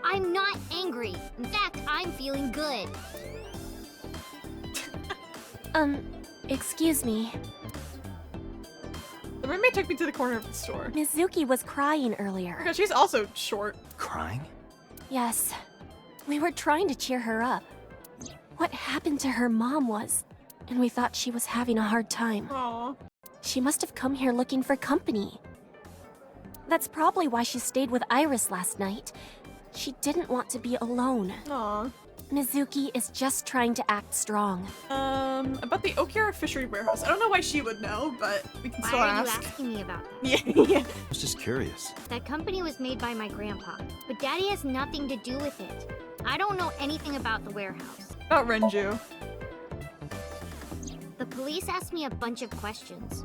I'm not angry. In fact, I'm feeling good. Excuse me. The roommate took me to the corner of the store. Mizuki was crying earlier. Because she's also short. Crying? Yes. We were trying to cheer her up. What happened to her mom was, and we thought she was having a hard time. Aww. She must have come here looking for company. That's probably why she stayed with Iris last night. She didn't want to be alone. Aww. Mizuki is just trying to act strong. About the Okura Fishery Warehouse. I don't know why she would know, but we can Why still are ask. you asking me about that? Yeah. I was just curious. That company was made by my grandpa, but Daddy has nothing to do with it. I don't know anything about the warehouse. About Renju. The police asked me a bunch of questions,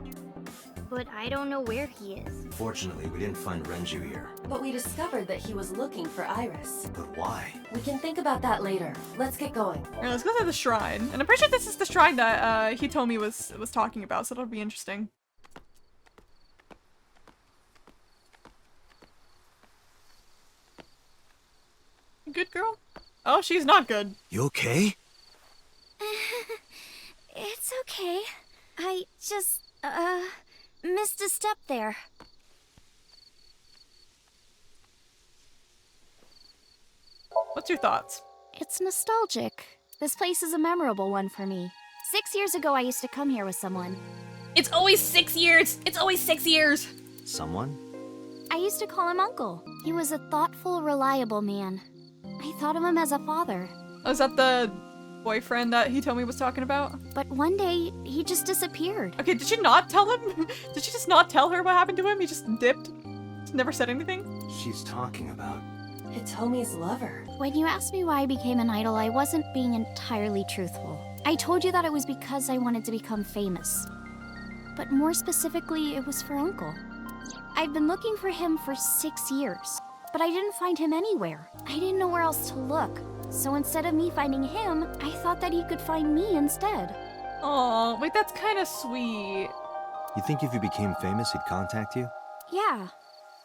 but I don't know where he is. Fortunately, we didn't find Renju here. But we discovered that he was looking for Iris. But why? We can think about that later. Let's get going. Alright, let's go to the shrine. And I'm pretty sure this is the shrine that Hitomi was talking about, so that'll be interesting. Good girl? Oh, she's not good. You okay? It's okay. I just, missed a step there. What's your thoughts? It's nostalgic. This place is a memorable one for me. 6 years ago, I used to come here with someone. It's always 6 years! It's always 6 years! Someone? I used to call him Uncle. He was a thoughtful, reliable man. I thought of him as a father. Oh, is that the boyfriend that Hitomi was talking about? But one day, he just disappeared. Okay, did she not tell him? Did she just not tell her what happened to him? He just dipped? Just never said anything? She's talking about... Hitomi's lover. When you asked me why I became an idol, I wasn't being entirely truthful. I told you that it was because I wanted to become famous. But more specifically, it was for Uncle. I've been looking for him for 6 years, but I didn't find him anywhere. I didn't know where else to look. So instead of me finding him, I thought that he could find me instead. Aw, wait, that's kind of sweet. You think if you became famous, he'd contact you? Yeah.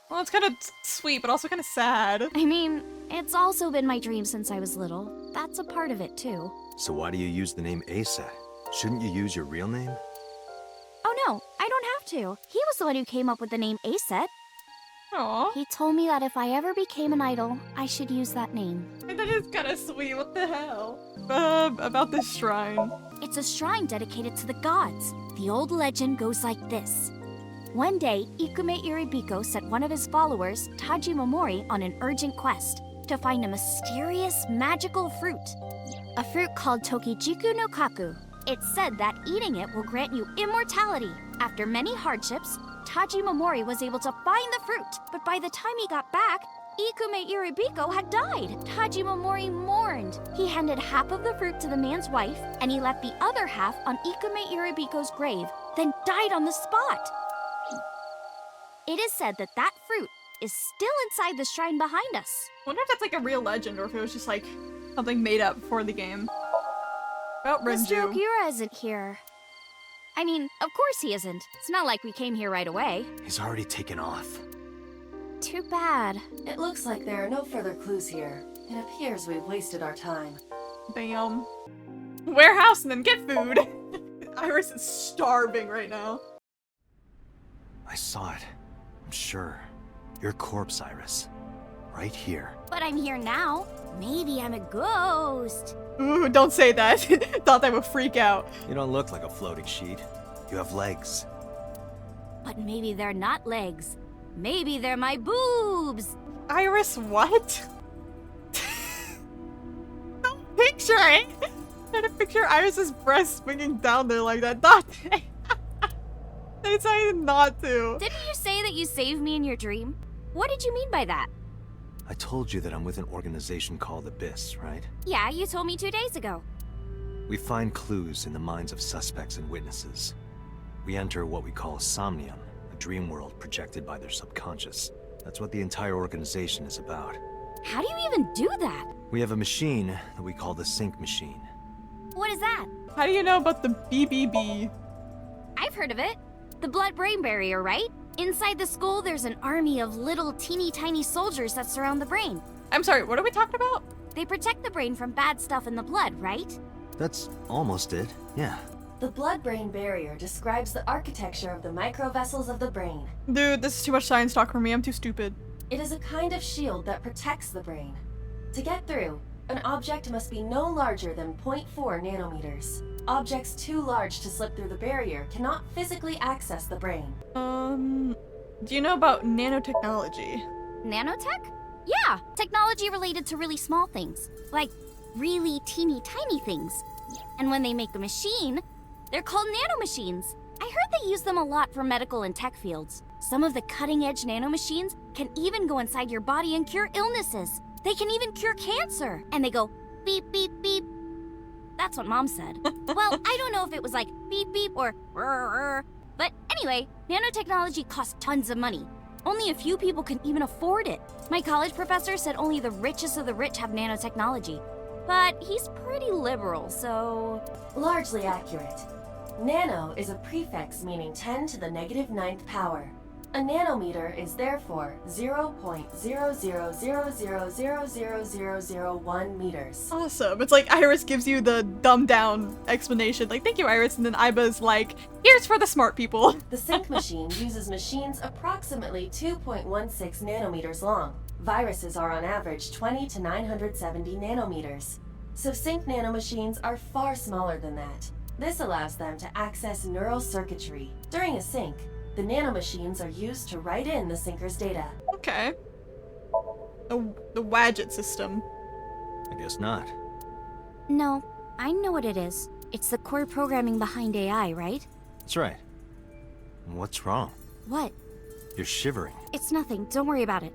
Well, it's kind of sweet, but also kind of sad. I mean, it's also been my dream since I was little. That's a part of it, too. So why do you use the name Asa? Shouldn't you use your real name? Oh no, I don't have to. He was the one who came up with the name Aset. Aw, He told me that if I ever became an idol, I should use that name. that is kind of sweet. What the hell? About this shrine. It's a shrine dedicated to the gods. The old legend goes like this. One day, Ikume Iribiko sent one of his followers, Taji Momori, on an urgent quest to find a mysterious, magical fruit. A fruit called Tokijiku no Kaku. It's said that eating it will grant you immortality. After many hardships, Taji Momori was able to find the fruit, but by the time he got back, Ikume Iribiko had died. Taji Momori mourned. He handed half of the fruit to the man's wife, and he left the other half on Ikume Iribiko's grave, then died on the spot. It is said that that fruit is still inside the shrine behind us. I wonder if that's like a real legend or if it was just like something made up for the game. About Mr. Renju. Okura isn't here. I mean, of course he isn't. It's not like we came here right away. He's already taken off. Too bad. It looks like there are no further clues here. It appears we've wasted our time. Damn. Warehouse and then get food. Iris is starving right now. I saw it. I'm sure. Your corpse, Iris. Right here. But I'm here now. Maybe I'm a ghost. Ooh, don't say that. Thought I would freak out. You don't look like a floating sheet. You have legs. But maybe they're not legs. Maybe they're my boobs. Iris, what? Don't picture it. Trying to picture Iris's breast swinging down there like that. Not. I decided not to. Didn't you say that you saved me in your dream? What did you mean by that? I told you that I'm with an organization called Abyss, right? Yeah, you told me 2 days ago. We find clues in the minds of suspects and witnesses. We enter what we call Somnium, a dream world projected by their subconscious. That's what the entire organization is about. How do you even do that? We have a machine that we call the Sync Machine. What is that? How do you know about the BBB? I've heard of it. The blood-brain barrier, right? Inside the skull, there's an army of little teeny tiny soldiers that surround the brain. I'm sorry, what are we talking about? They protect the brain from bad stuff in the blood, right? That's almost it, yeah. The blood-brain barrier describes the architecture of the microvessels of the brain. Dude, this is too much science talk for me. I'm too stupid. It is a kind of shield that protects the brain. To get through, an object must be no larger than 0.4 nanometers. Objects too large to slip through the barrier cannot physically access the brain. Do you know about nanotechnology? Nanotech? Yeah, technology related to really small things. Like really teeny tiny things. And when they make a machine, they're called nanomachines. I heard they use them a lot for medical and tech fields. Some of the cutting-edge nanomachines can even go inside your body and cure illnesses. They can even cure cancer. And they go beep, beep, beep. That's what Mom said. Well, I don't know if it was like beep, beep or rrr. But anyway, nanotechnology costs tons of money. Only a few people can even afford it. My college professor said only the richest of the rich have nanotechnology. But he's pretty liberal, so... Largely accurate. Nano is a prefix meaning 10 to the negative 9th power. A nanometer is therefore 0.0000000001 meters. Awesome. It's like Iris gives you the dumbed down explanation. Like, thank you, Iris. And then Iba's like, here's for the smart people. The sync machine uses machines approximately 2.16 nanometers long. Viruses are on average 20 to 970 nanometers. So sync nanomachines are far smaller than that. This allows them to access neural circuitry. During a sync, the nanomachines are used to write in the syncer's data. Okay. The WADJET system. I guess not. No, I know what it is. It's the core programming behind AI, right? That's right. What's wrong? What? You're shivering. It's nothing. Don't worry about it.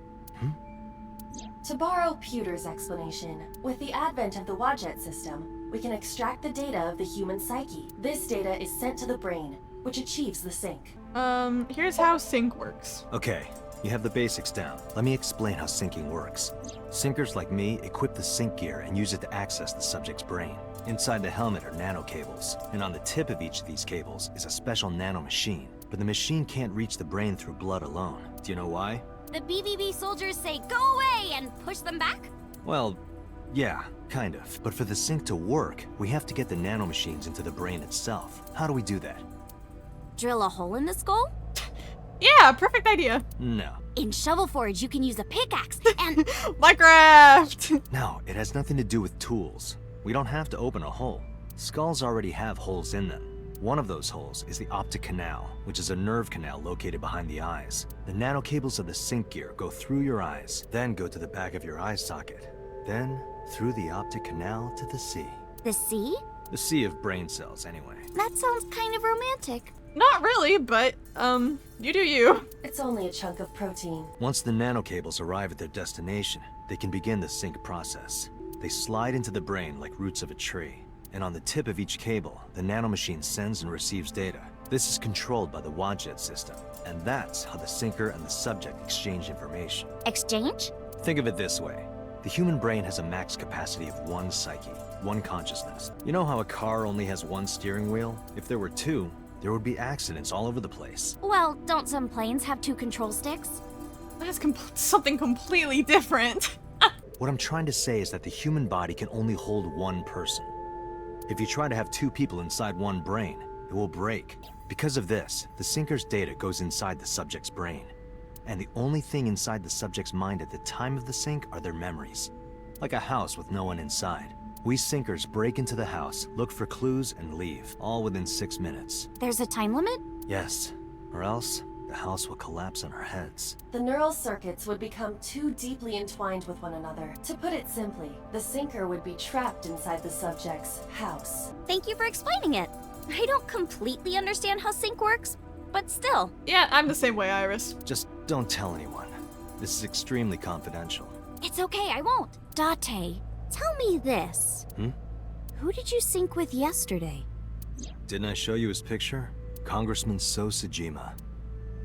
To borrow Pewter's explanation, with the advent of the WADJET system, we can extract the data of the human psyche. This data is sent to the brain, which achieves the sync. Here's how sync works. Okay, you have the basics down. Let me explain how syncing works. Syncers like me equip the sync gear and use it to access the subject's brain. Inside the helmet are nanocables, and on the tip of each of these cables is a special nanomachine. But the machine can't reach the brain through blood alone. Do you know why? The BBB soldiers say go away and push them back? Well, yeah, kind of. But for the sync to work, we have to get the nanomachines into the brain itself. How do we do that? Drill a hole in the skull? Yeah, perfect idea. No. In Shovel Forge, you can use a pickaxe and... Minecraft! No, it has nothing to do with tools. We don't have to open a hole. Skulls already have holes in them. One of those holes is the optic canal, which is a nerve canal located behind the eyes. The nanocables of the sync gear go through your eyes, then go to the back of your eye socket. Then, through the optic canal to the sea. The sea? The sea of brain cells, anyway. That sounds kind of romantic. Not really, but, you do you. It's only a chunk of protein. Once the nanocables arrive at their destination, they can begin the sync process. They slide into the brain like roots of a tree. And on the tip of each cable, the nanomachine sends and receives data. This is controlled by the WADJET system, and that's how the syncer and the subject exchange information. Exchange? Think of it this way. The human brain has a max capacity of one psyche, one consciousness. You know how a car only has one steering wheel? If there were two, there would be accidents all over the place. Well, don't some planes have 2 control sticks? That's something completely different. What I'm trying to say is that the human body can only hold one person. If you try to have 2 people inside one brain, it will break. Because of this, the syncer's data goes inside the subject's brain. And the only thing inside the subject's mind at the time of the sync are their memories. Like a house with no one inside. We syncers break into the house, look for clues, and leave, all within 6 minutes. There's a time limit? Yes, or else the house will collapse on our heads. The neural circuits would become too deeply entwined with one another. To put it simply, the syncer would be trapped inside the subject's house. Thank you for explaining it. I don't completely understand how sync works, but still. Yeah, I'm the same way, Iris. Just don't tell anyone. This is extremely confidential. It's okay, I won't. Date, tell me this. Who did you sync with yesterday? Didn't I show you his picture? Congressman So Sejima.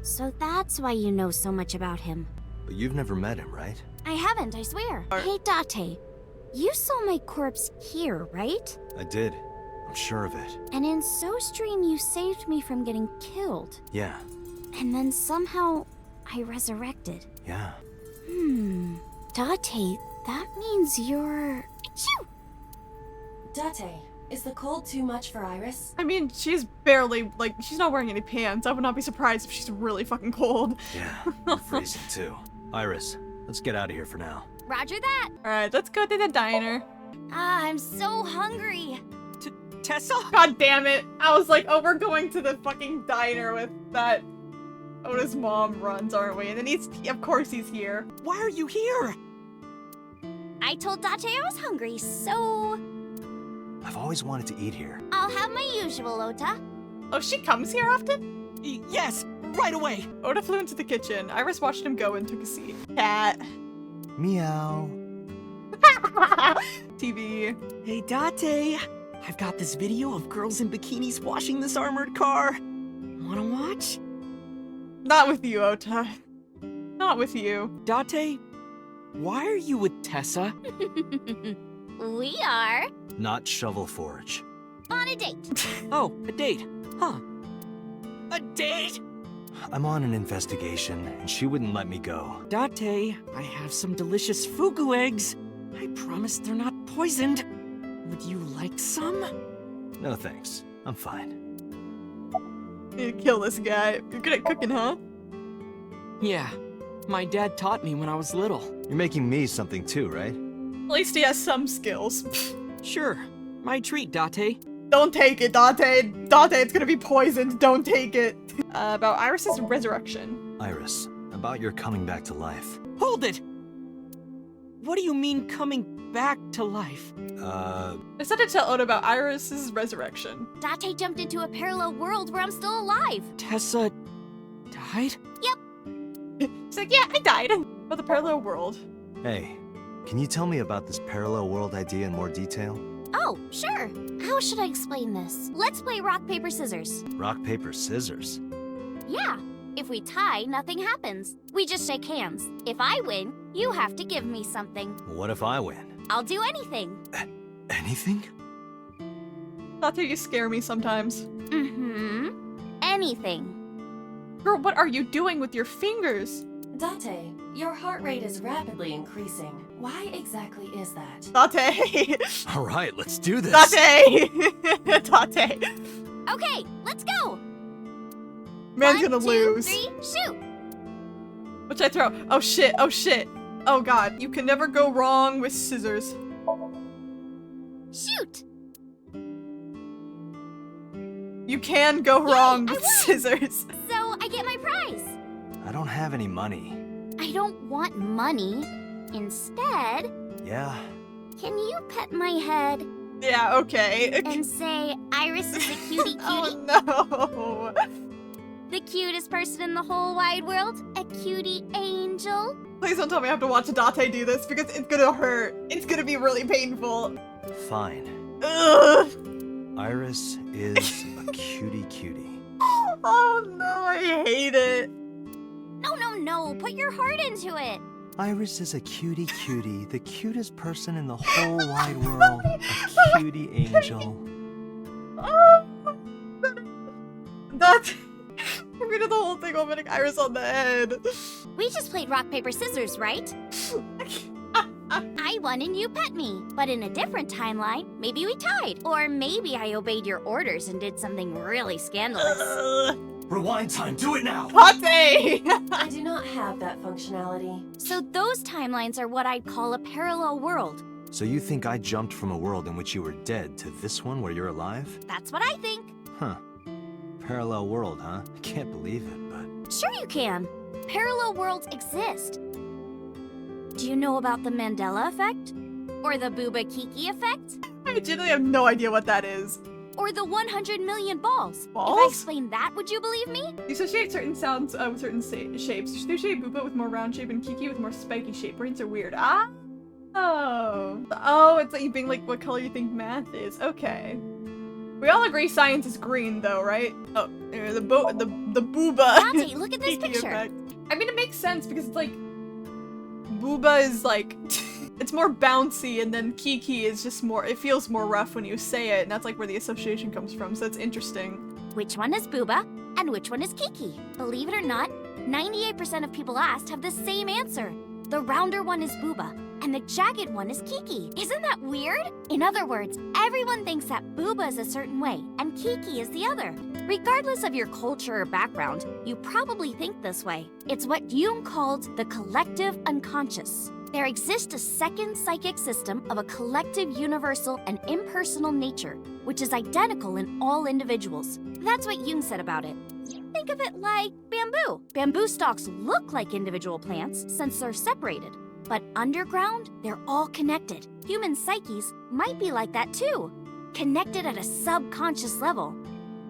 So that's why you know so much about him. But you've never met him, right? I haven't, I swear. Hey, Date, you saw my corpse here, right? I did. I'm sure of it. And in SoStream, you saved me from getting killed. Yeah. And then somehow, I resurrected. Yeah. Date, That means you're... Achoo! Date, is the cold too much for Iris? I mean, she's barely, like, she's not wearing any pants. I would not be surprised if she's really fucking cold. Yeah, I'm freezing too. Iris, let's get out of here for now. Roger that. Alright, let's go to the diner. Ah, I'm so hungry. Tessa? God damn it. I was like, oh, we're going to the fucking diner with that Oda's mom runs, aren't we? And then of course he's here. Why are you here? I told Date I was hungry, so... I've always wanted to eat here. I'll have my usual, Ota. Oh, she comes here often? Yes, right away. Oda flew into the kitchen. Iris watched him go and took a seat. Cat. Meow. TV. Hey, Date. I've got this video of girls in bikinis washing this armored car. Wanna watch? Not with you, Ota. Not with you. Date, why are you with Tessa? We are Not Shovel Forge. on a date. Oh, a date. Huh. A date? I'm on an investigation, and she wouldn't let me go. Date, I have some delicious fugu eggs. I promise they're not poisoned. Would you like some? No thanks. I'm fine. You kill this guy. You're good at cooking, huh? Yeah. My dad taught me when I was little. You're making me something too, right? At least he has some skills. Sure. My treat, Date. Don't take it, Date. Date, it's gonna be poisoned. Don't take it. About Iris's resurrection. Iris, about your coming back to life. Hold it! What do you mean coming back to life? I said to tell Oda about Iris's resurrection. Date jumped into a parallel world where I'm still alive. Tessa died? She's like, yeah, I died. About the parallel world. Hey, can you tell me about this parallel world idea in more detail? Oh, sure. How should I explain this? Let's play rock, paper, scissors. Rock, paper, scissors. Yeah. If we tie, nothing happens. We just shake hands. If I win, you have to give me something. What if I win? I'll do anything. Anything? Date, you scare me sometimes. Mm-hmm. Anything. Girl, what are you doing with your fingers? Date, your heart rate is rapidly increasing. Why exactly is that? Date! All right, let's do this. Date! Date! Okay, let's go. Man's 1, gonna 2, lose. 3, shoot. Which I throw. Oh shit, oh shit. Oh god, you can never go wrong with scissors. Shoot. You can go wrong with scissors. So I get my prize. I don't have any money. I don't want money. Instead, Yeah? can you pet my head Yeah, okay. and say Iris is a cutie cutie? Oh no. The cutest person in the whole wide world? A cutie angel? Please don't tell me I have to watch Date do this because it's gonna hurt. It's gonna be really painful. Fine. Ugh. Iris is a cutie. Oh no, I hate it. No. Put your heart into it. Iris is a cutie, the cutest person in the whole wide world. A cutie angel. That's. We're gonna do the whole thing while putting Iris on the head. We just played rock, paper, scissors, right? I won and you pet me. But in a different timeline, maybe we tied. Or maybe I obeyed your orders and did something really scandalous. Rewind time, do it now! Pate! I do not have that functionality. So those timelines are what I'd call a parallel world. So you think I jumped from a world in which you were dead to this one where you're alive? That's what I think. Huh. Parallel world, huh? I can't believe it, but... Sure you can. Parallel worlds exist. Do you know about the Mandela effect? Or the Booba Kiki effect? I genuinely have no idea what that is. Or the 100 million balls? If I Balls? explain that, would you believe me? You associate certain sounds with certain shapes. You associate Booba with more round shape and Kiki with more spiky shape. Brains are weird. Ah? Oh, it's like you being like what color you think math is. Okay. We all agree science is green though, right? Oh, the Booba. Dante, look at this Kiki picture. effect. I mean, it makes sense because it's like Booba is like it's more bouncy, and then Kiki is just more. It feels more rough when you say it, and that's like where the association comes from. So it's interesting. Which one is Booba and which one is Kiki? Believe it or not, 98% of people asked have the same answer. The rounder one is Booba, and the jagged one is Kiki. Isn't that weird? In other words, everyone thinks that Booba is a certain way, and Kiki is the other. Regardless of your culture or background, you probably think this way. It's what Jung called the collective unconscious. There exists a second psychic system of a collective, universal, and impersonal nature, which is identical in all individuals. That's what Jung said about it. Think of it like bamboo. Bamboo stalks look like individual plants since they're separated. But underground, they're all connected. Human psyches might be like that too. Connected at a subconscious level.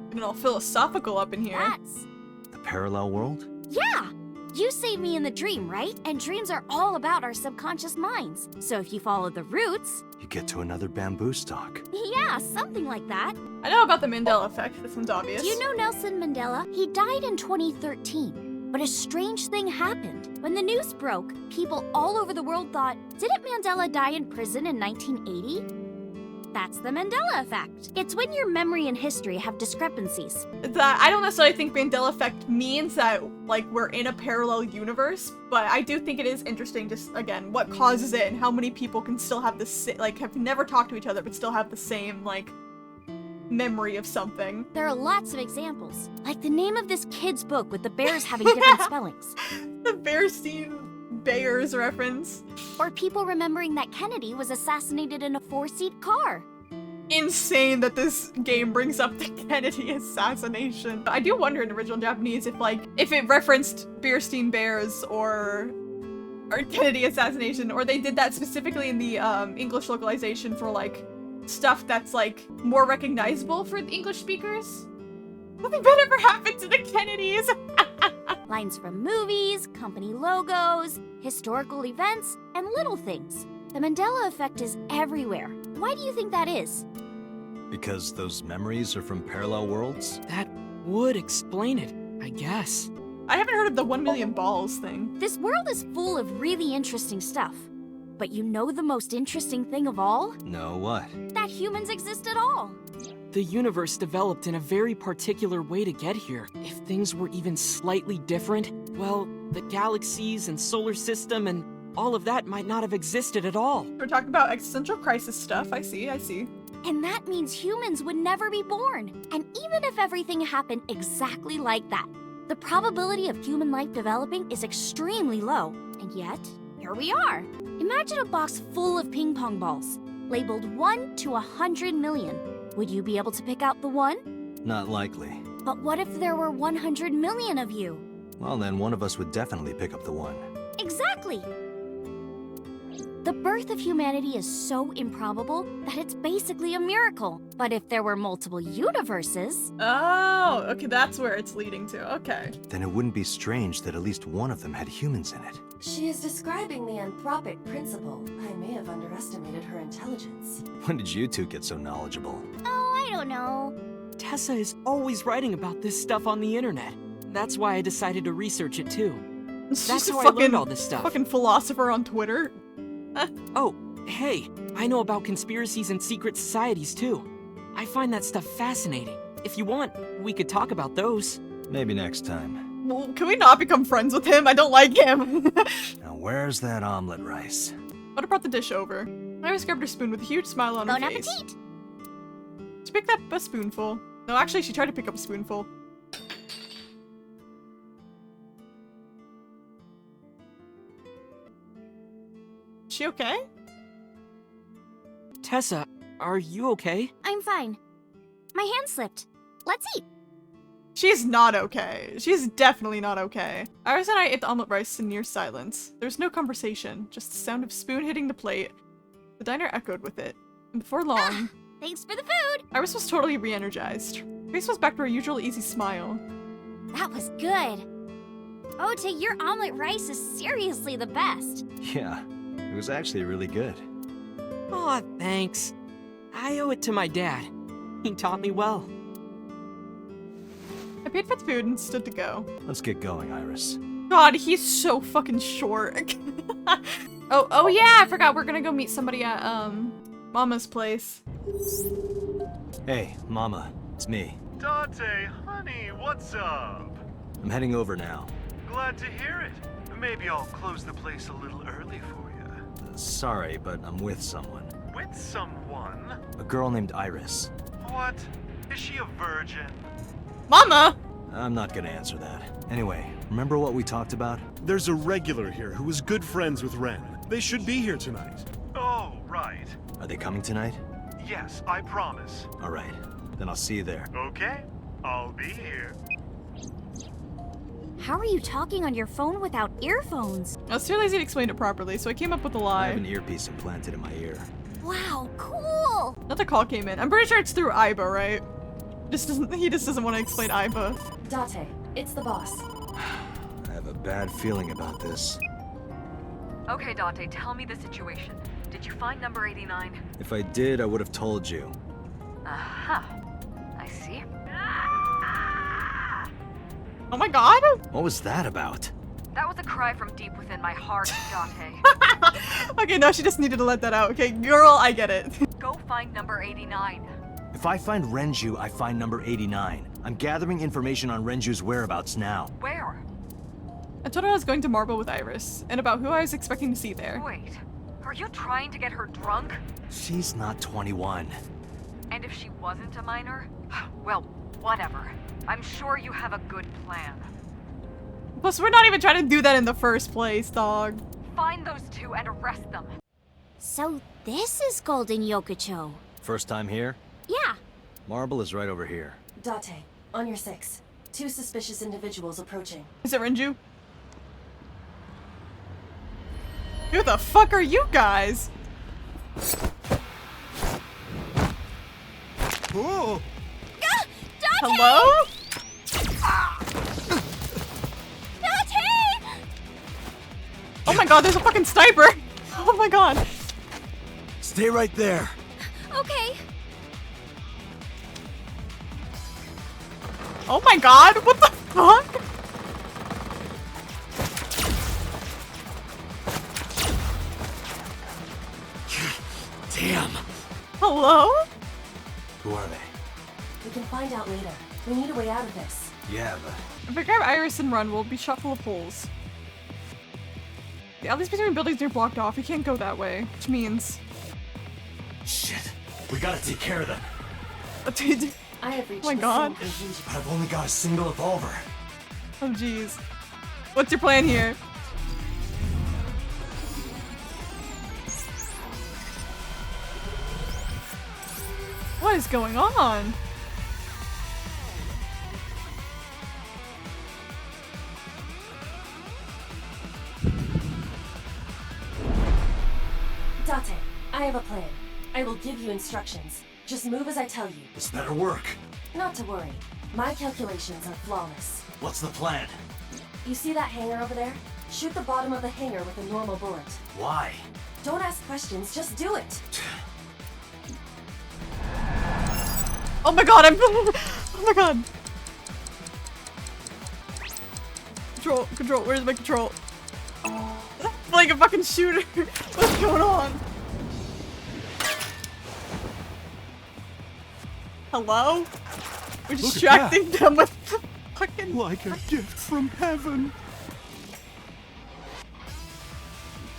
Getting all philosophical up in here. That's... The parallel world? Yeah! You saved me in the dream, right? And dreams are all about our subconscious minds. So if you follow the roots... You get to another bamboo stalk. Yeah, something like that. I know about the Mandela effect. This one's obvious. Do you know Nelson Mandela? He died in 2013. But a strange thing happened. When the news broke, people all over the world thought, didn't Mandela die in prison in 1980? That's the Mandela effect. It's when your memory and history have discrepancies. That I don't necessarily think Mandela effect means that like we're in a parallel universe, but I do think it is interesting just again what causes it and how many people can still have this like have never talked to each other but still have the same like memory of something. There are lots of examples, like the name of this kid's book with the bears having different spellings. The Bearstein Bears reference. Or people remembering that Kennedy was assassinated in a 4-seat car. Insane that this game brings up the Kennedy assassination. I do wonder in original Japanese if it referenced Bearstein Bears or Kennedy assassination, or they did that specifically in the English localization for like stuff that's like more recognizable for the English speakers. Nothing bad ever happened to the Kennedys. Lines from movies, company logos, historical events, and little things. The Mandela effect is everywhere. Why do you think that is? Because those memories are from parallel worlds? That would explain it, I guess. I haven't heard of the 1 million balls thing. This world is full of really interesting stuff. But you know the most interesting thing of all? No, what? That humans exist at all. The universe developed in a very particular way to get here. If things were even slightly different, well, the galaxies and solar system and all of that might not have existed at all. We're talking about existential crisis stuff. I see. And that means humans would never be born. And even if everything happened exactly like that, the probability of human life developing is extremely low. And yet, here we are. Imagine a box full of ping pong balls, labeled 1 to 100 million. Would you be able to pick out the 1? Not likely. But what if there were 100 million of you? Well, then one of us would definitely pick up the 1. Exactly! The birth of humanity is so improbable that it's basically a miracle. But if there were multiple universes... Oh, okay, that's where it's leading to. Okay. Then it wouldn't be strange that at least one of them had humans in it. She is describing the anthropic principle. I may have underestimated her intelligence. When did you two get so knowledgeable? Oh, I don't know. Tessa is always writing about this stuff on the internet. That's why I decided to research it too. That's how I learned all this stuff. Fucking philosopher on Twitter. Oh, hey, I know about conspiracies and secret societies too. I find that stuff fascinating. If you want, we could talk about those. Maybe next time. Well, can we not become friends with him? I don't like him. Now where's that omelet rice? I'd have brought the dish over. Iris grabbed her spoon with a huge smile on her Bon face. appetit! She picked up a spoonful. No, actually, she tried to pick up a spoonful. She okay? Tessa, are you okay? I'm fine. My hand slipped. Let's eat. She's not okay. She's definitely not okay. Iris and I ate the omelet rice in near silence. There was no conversation, just the sound of spoon hitting the plate. The diner echoed with it. And before long... Thanks for the food! Iris was totally re-energized. Her face was back to her usual easy smile. That was good. Ota, your omelet rice is seriously the best. Yeah, it was actually really good. Aw, thanks. I owe it to my dad. He taught me well. I paid for the food and stood to go. Let's get going, Iris. God, he's so fucking short. oh yeah, I forgot we're gonna go meet somebody at, Mama's place. Hey, Mama, it's me. Dante, honey, what's up? I'm heading over now. Glad to hear it. Maybe I'll close the place a little early for you. Sorry, but I'm with someone. With someone? A girl named Iris. What? Is she a virgin? Mama! I'm not gonna answer that. Anyway, remember what we talked about? There's a regular here who was good friends with Ren. They should be here tonight. Oh, right. Are they coming tonight? Yes, I promise. Alright, then I'll see you there. Okay, I'll be here. How are you talking on your phone without earphones? I was too lazy to explain it properly, so I came up with a I lie. have an earpiece implanted in my ear. Wow, cool! Another call came in. I'm pretty sure it's through Aiba, right? He just doesn't want to explain Aiba. Date, it's the boss. I have a bad feeling about this. Okay, Date, tell me the situation. Did you find number 89? If I did, I would have told you. Aha. I see. Oh my god! What was that about? That was a cry from deep within my heart, Date. Okay, no, she just needed to let that out. Okay, girl, I get it. Go find number 89. If I find Renju, I find number 89. I'm gathering information on Renju's whereabouts now. Where? I told her I was going to Marble with Iris, and about who I was expecting to see there. Wait. Are you trying to get her drunk? She's not 21. And if she wasn't a minor? Well, whatever. I'm sure you have a good plan. Plus, we're not even trying to do that in the first place, dog. Find those two and arrest them. So this is Golden Yokocho. First time here? Yeah. Marble is right over here. Date, on your 6. 2 suspicious individuals approaching. Is it Renju? Who the fuck are you guys? Oh! Hello? Date! Oh my god, there's a fucking sniper! Oh my god. Stay right there. Okay. Oh my god, what the fuck? Damn. Hello? Who are they? We can find out later. We need a way out of this. Yeah, but... If I grab Iris and run, we'll be shot full of holes. The alleys between buildings are blocked off. We can't go that way, which means... Shit. We gotta take care of them. Dude. I have reached Oh my the god. same conclusion. But I've only got a single revolver. Oh jeez. What's your plan here? What is going on? Date, I have a plan. I will give you instructions. Just move as I tell you. This better work. Not to worry. My calculations are flawless. What's the plan? You see that hangar over there? Shoot the bottom of the hangar with a normal bullet. Why? Don't ask questions, just do it. Oh my god, I'm... Oh my god. Control, where's my control? Like a fucking shooter. What's going on? Hello? We're distracting them with the fucking... Like a gift from heaven.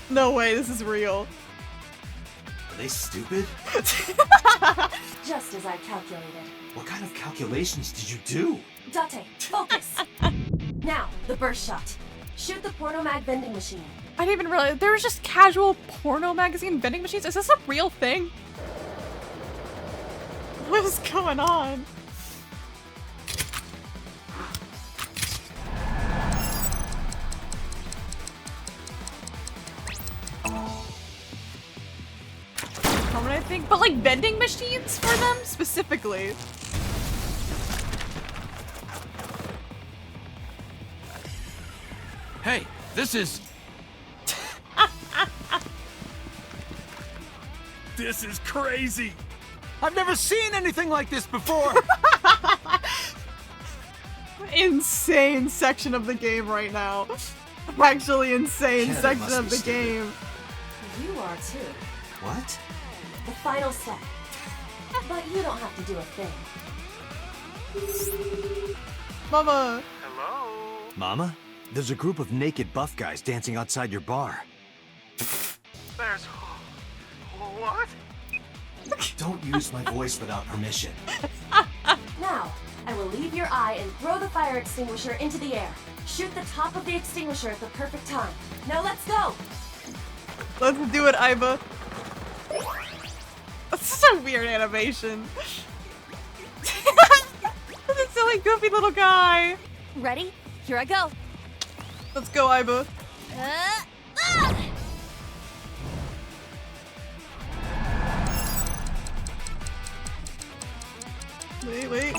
No way, this is real. Are they stupid? Just as I calculated. What kind of calculations did you do? Date, focus! Now, the burst shot. Shoot the porno mag vending machine. I didn't even realize there was just casual porno magazine vending machines. Is this a real thing? What is going on? Common, I think, but like vending machines for them specifically. Hey, this is... This is crazy! I've never seen anything like this before! Insane section of the game right now. Actually insane Yeah, they section must of be the stupid. game. You are too. What? The final step. But you don't have to do a thing. Mama. Hello? Mama? There's a group of naked buff guys dancing outside your bar. There's Don't use my voice without permission. Now, I will leave your eye and throw the fire extinguisher into the air. Shoot the top of the extinguisher at the perfect time. Now let's go! Let's do it, Iba. That's such a weird animation. This is silly, goofy little guy. Ready? Here I go. Let's go, Iba. Wait.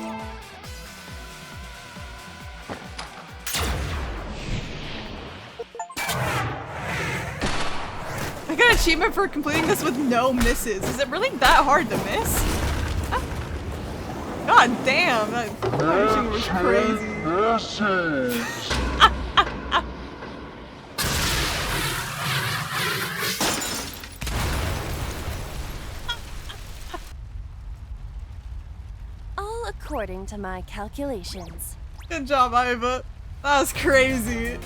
I got an achievement for completing this with no misses. Is it really that hard to miss? God damn, that punishing was crazy. All according to my calculations. Good job, Iva. That was crazy.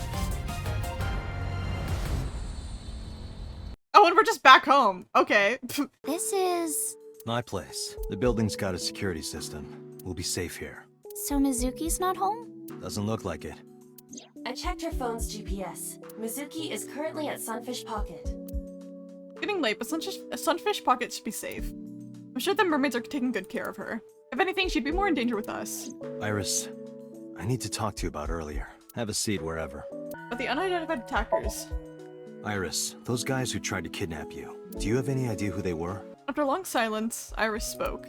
Oh, and we're just back home. Okay. This is... My place. The building's got a security system. We'll be safe here. So Mizuki's not home? Doesn't look like it. I checked her phone's GPS. Mizuki is currently at Sunfish Pocket. Getting late, but Sunfish Pocket should be safe. I'm sure the mermaids are taking good care of her. If anything, she'd be more in danger with us. Iris, I need to talk to you about earlier. Have a seat wherever. But the unidentified attackers. Iris, those guys who tried to kidnap you, do you have any idea who they were? After a long silence, Iris spoke.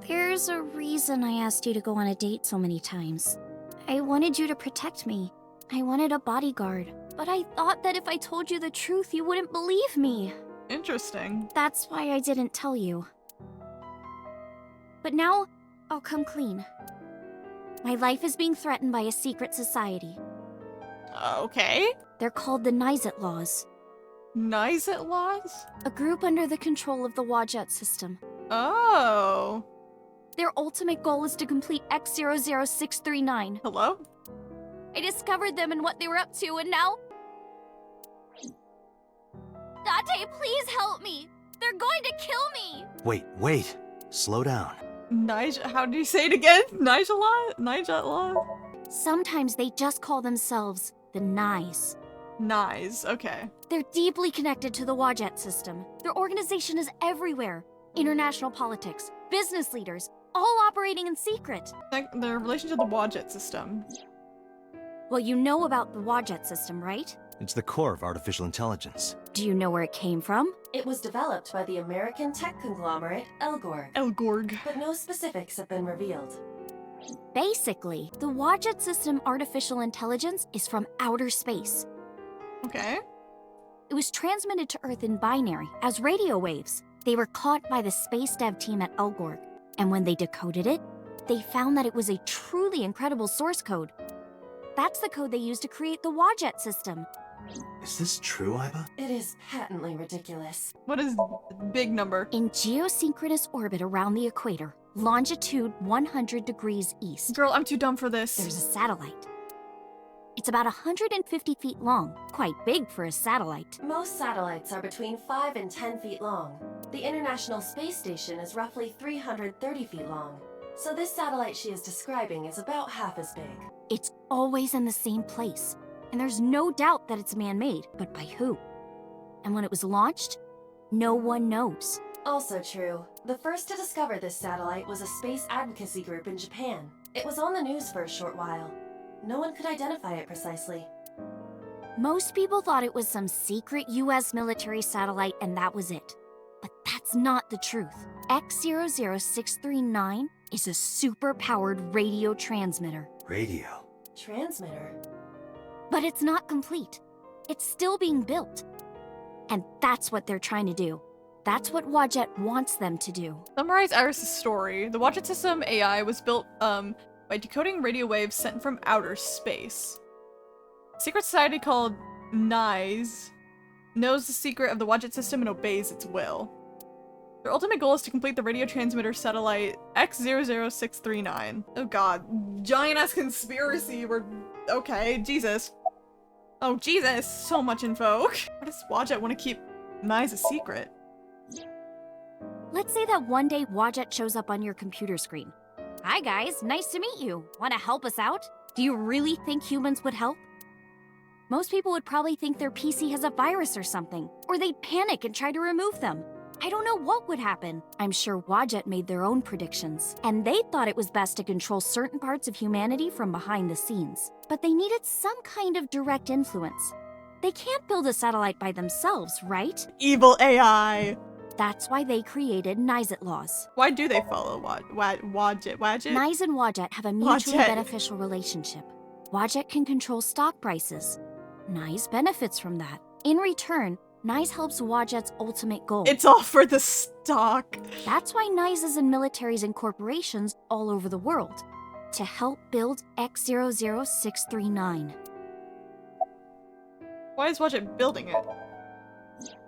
There's a reason I asked you to go on a date so many times. I wanted you to protect me. I wanted a bodyguard. But I thought that if I told you the truth, you wouldn't believe me. Interesting. That's why I didn't tell you. But now, I'll come clean. My life is being threatened by a secret society. Okay. They're called the WADJET Laws. WADJET Laws? A group under the control of the WADJET system. Oh. Their ultimate goal is to complete X00639. Hello? I discovered them and what they were up to, and now... Date, please help me! They're going to kill me! Wait. Slow down. How do you say it again? WADJET Law? Sometimes they just call themselves the Nyes. Nyes, okay. They're deeply connected to the WADJET system. Their organization is everywhere. International politics, business leaders, all operating in secret. Their relation to the WADJET system. Well, you know about the WADJET system, right? It's the core of artificial intelligence. Do you know where it came from? It was developed by the American tech conglomerate Elgorg. But no specifics have been revealed. Basically, the WADJET system artificial intelligence is from outer space. Okay. It was transmitted to Earth in binary, as radio waves. They were caught by the space dev team at Elgorg, and when they decoded it, they found that it was a truly incredible source code. That's the code they used to create the WADJET system. Is this true, Iba? It is patently ridiculous. What is big number? In geosynchronous orbit around the equator, longitude 100 degrees east. Girl, I'm too dumb for this. There's a satellite. It's about 150 feet long, quite big for a satellite. Most satellites are between 5 and 10 feet long. The International Space Station is roughly 330 feet long. So this satellite she is describing is about half as big. It's always in the same place, and there's no doubt that it's man-made, but by who? And when it was launched, no one knows. Also true, the first to discover this satellite was a space advocacy group in Japan. It was on the news for a short while. No one could identify it precisely. Most people thought it was some secret US military satellite and that was it. But that's not the truth. X00639 is a super-powered radio transmitter. Radio? Transmitter? But it's not complete. It's still being built. And that's what they're trying to do. That's what WADJET wants them to do. Summarize Iris' story. The WADJET system AI was built, by decoding radio waves sent from outer space. A secret society called Nyes knows the secret of the WADJET system and obeys its will. Their ultimate goal is to complete the radio transmitter satellite X00639. Oh god. Giant-ass conspiracy. Okay, Jesus. Oh, Jesus. So much info. Why does WADJET want to keep Nyes a secret? Let's say that one day WADJET shows up on your computer screen. Hi guys, nice to meet you. Want to help us out? Do you really think humans would help? Most people would probably think their PC has a virus or something, or they'd panic and try to remove them. I don't know what would happen. I'm sure WADJET made their own predictions, and they thought it was best to control certain parts of humanity from behind the scenes. But they needed some kind of direct influence. They can't build a satellite by themselves, right? Evil AI. That's why they created NIZET laws. Why do they follow WADJET? NIZE and WADJET have a mutually WADJET. beneficial relationship. WADJET can control stock prices. NIZE benefits from that. In return, NIZE helps WADJET's ultimate goal. It's all for the stock. That's why NIZE is in militaries and corporations all over the world. To help build X00639. Why is WADJET building it?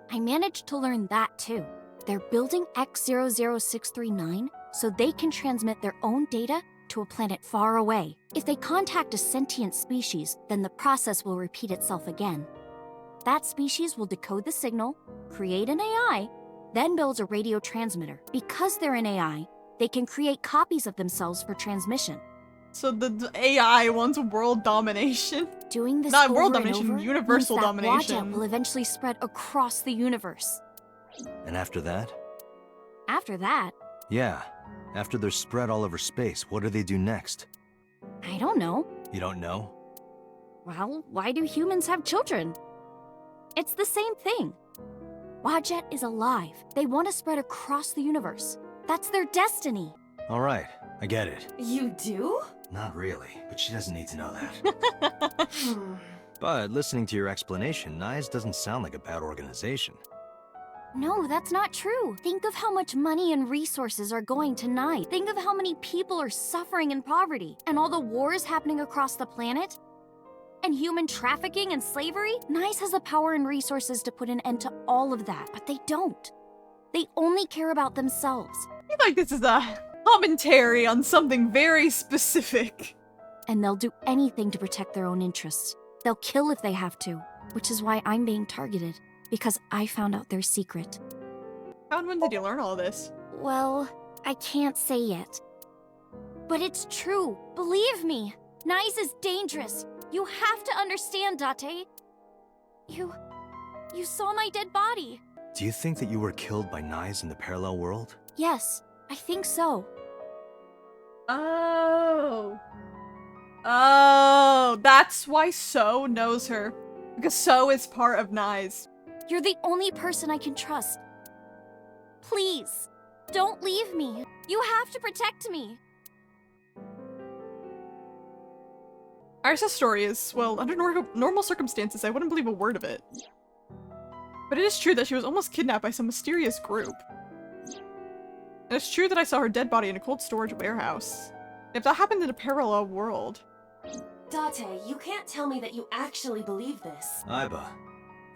I managed to learn that too. They're building X00639 so they can transmit their own data to a planet far away. If they contact a sentient species, then the process will repeat itself again. That species will decode the signal, create an AI, then builds a radio transmitter. Because they're an AI, they can create copies of themselves for transmission. So the AI wants world domination? Doing this Not over world and domination, over universal means that domination. WADJET will eventually spread across the universe. And after that? After that, Yeah. After they're spread all over space, what do they do next? I don't know. You don't know? Well, why do humans have children? It's the same thing. WADJET is alive. They want to spread across the universe. That's their destiny. All right, I get it. You do? Not really, but she doesn't need to know that. But listening to your explanation, NIZE doesn't sound like a bad organization. No, that's not true. Think of how much money and resources are going to NIZE. Think of how many people are suffering in poverty, and all the wars happening across the planet, and human trafficking and slavery. NIZE has the power and resources to put an end to all of that, but they don't. They only care about themselves. I feel like this is a commentary on something very specific. And they'll do anything to protect their own interests. They'll kill if they have to, which is why I'm being targeted, because I found out their secret. How and when did you learn all this? Well, I can't say yet. But it's true. Believe me. NIZE is dangerous. You have to understand, Date. You saw my dead body. Do you think that you were killed by NIZE in the parallel world? Yes, I think so. Oh, that's why So knows her. Because So is part of NIZE. You're the only person I can trust. Please, don't leave me. You have to protect me. Arisa's story is, well, under normal circumstances, I wouldn't believe a word of it. But it is true that she was almost kidnapped by some mysterious group. And it's true that I saw her dead body in a cold storage warehouse. If that happened in a parallel world... Date, you can't tell me that you actually believe this. Aiba,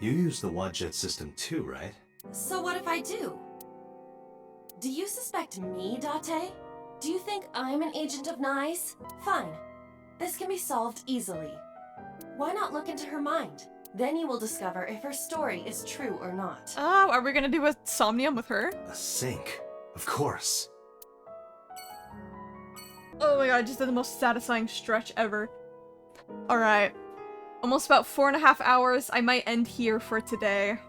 you use the WADJET system too, right? So what if I do? Do you suspect me, Date? Do you think I'm an agent of NIZE? Fine. This can be solved easily. Why not look into her mind? Then you will discover if her story is true or not. Oh, are we gonna do a Somnium with her? A sync, of course. Oh my god, I just did the most satisfying stretch ever. Alright. Almost about 4.5 hours. I might end here for today.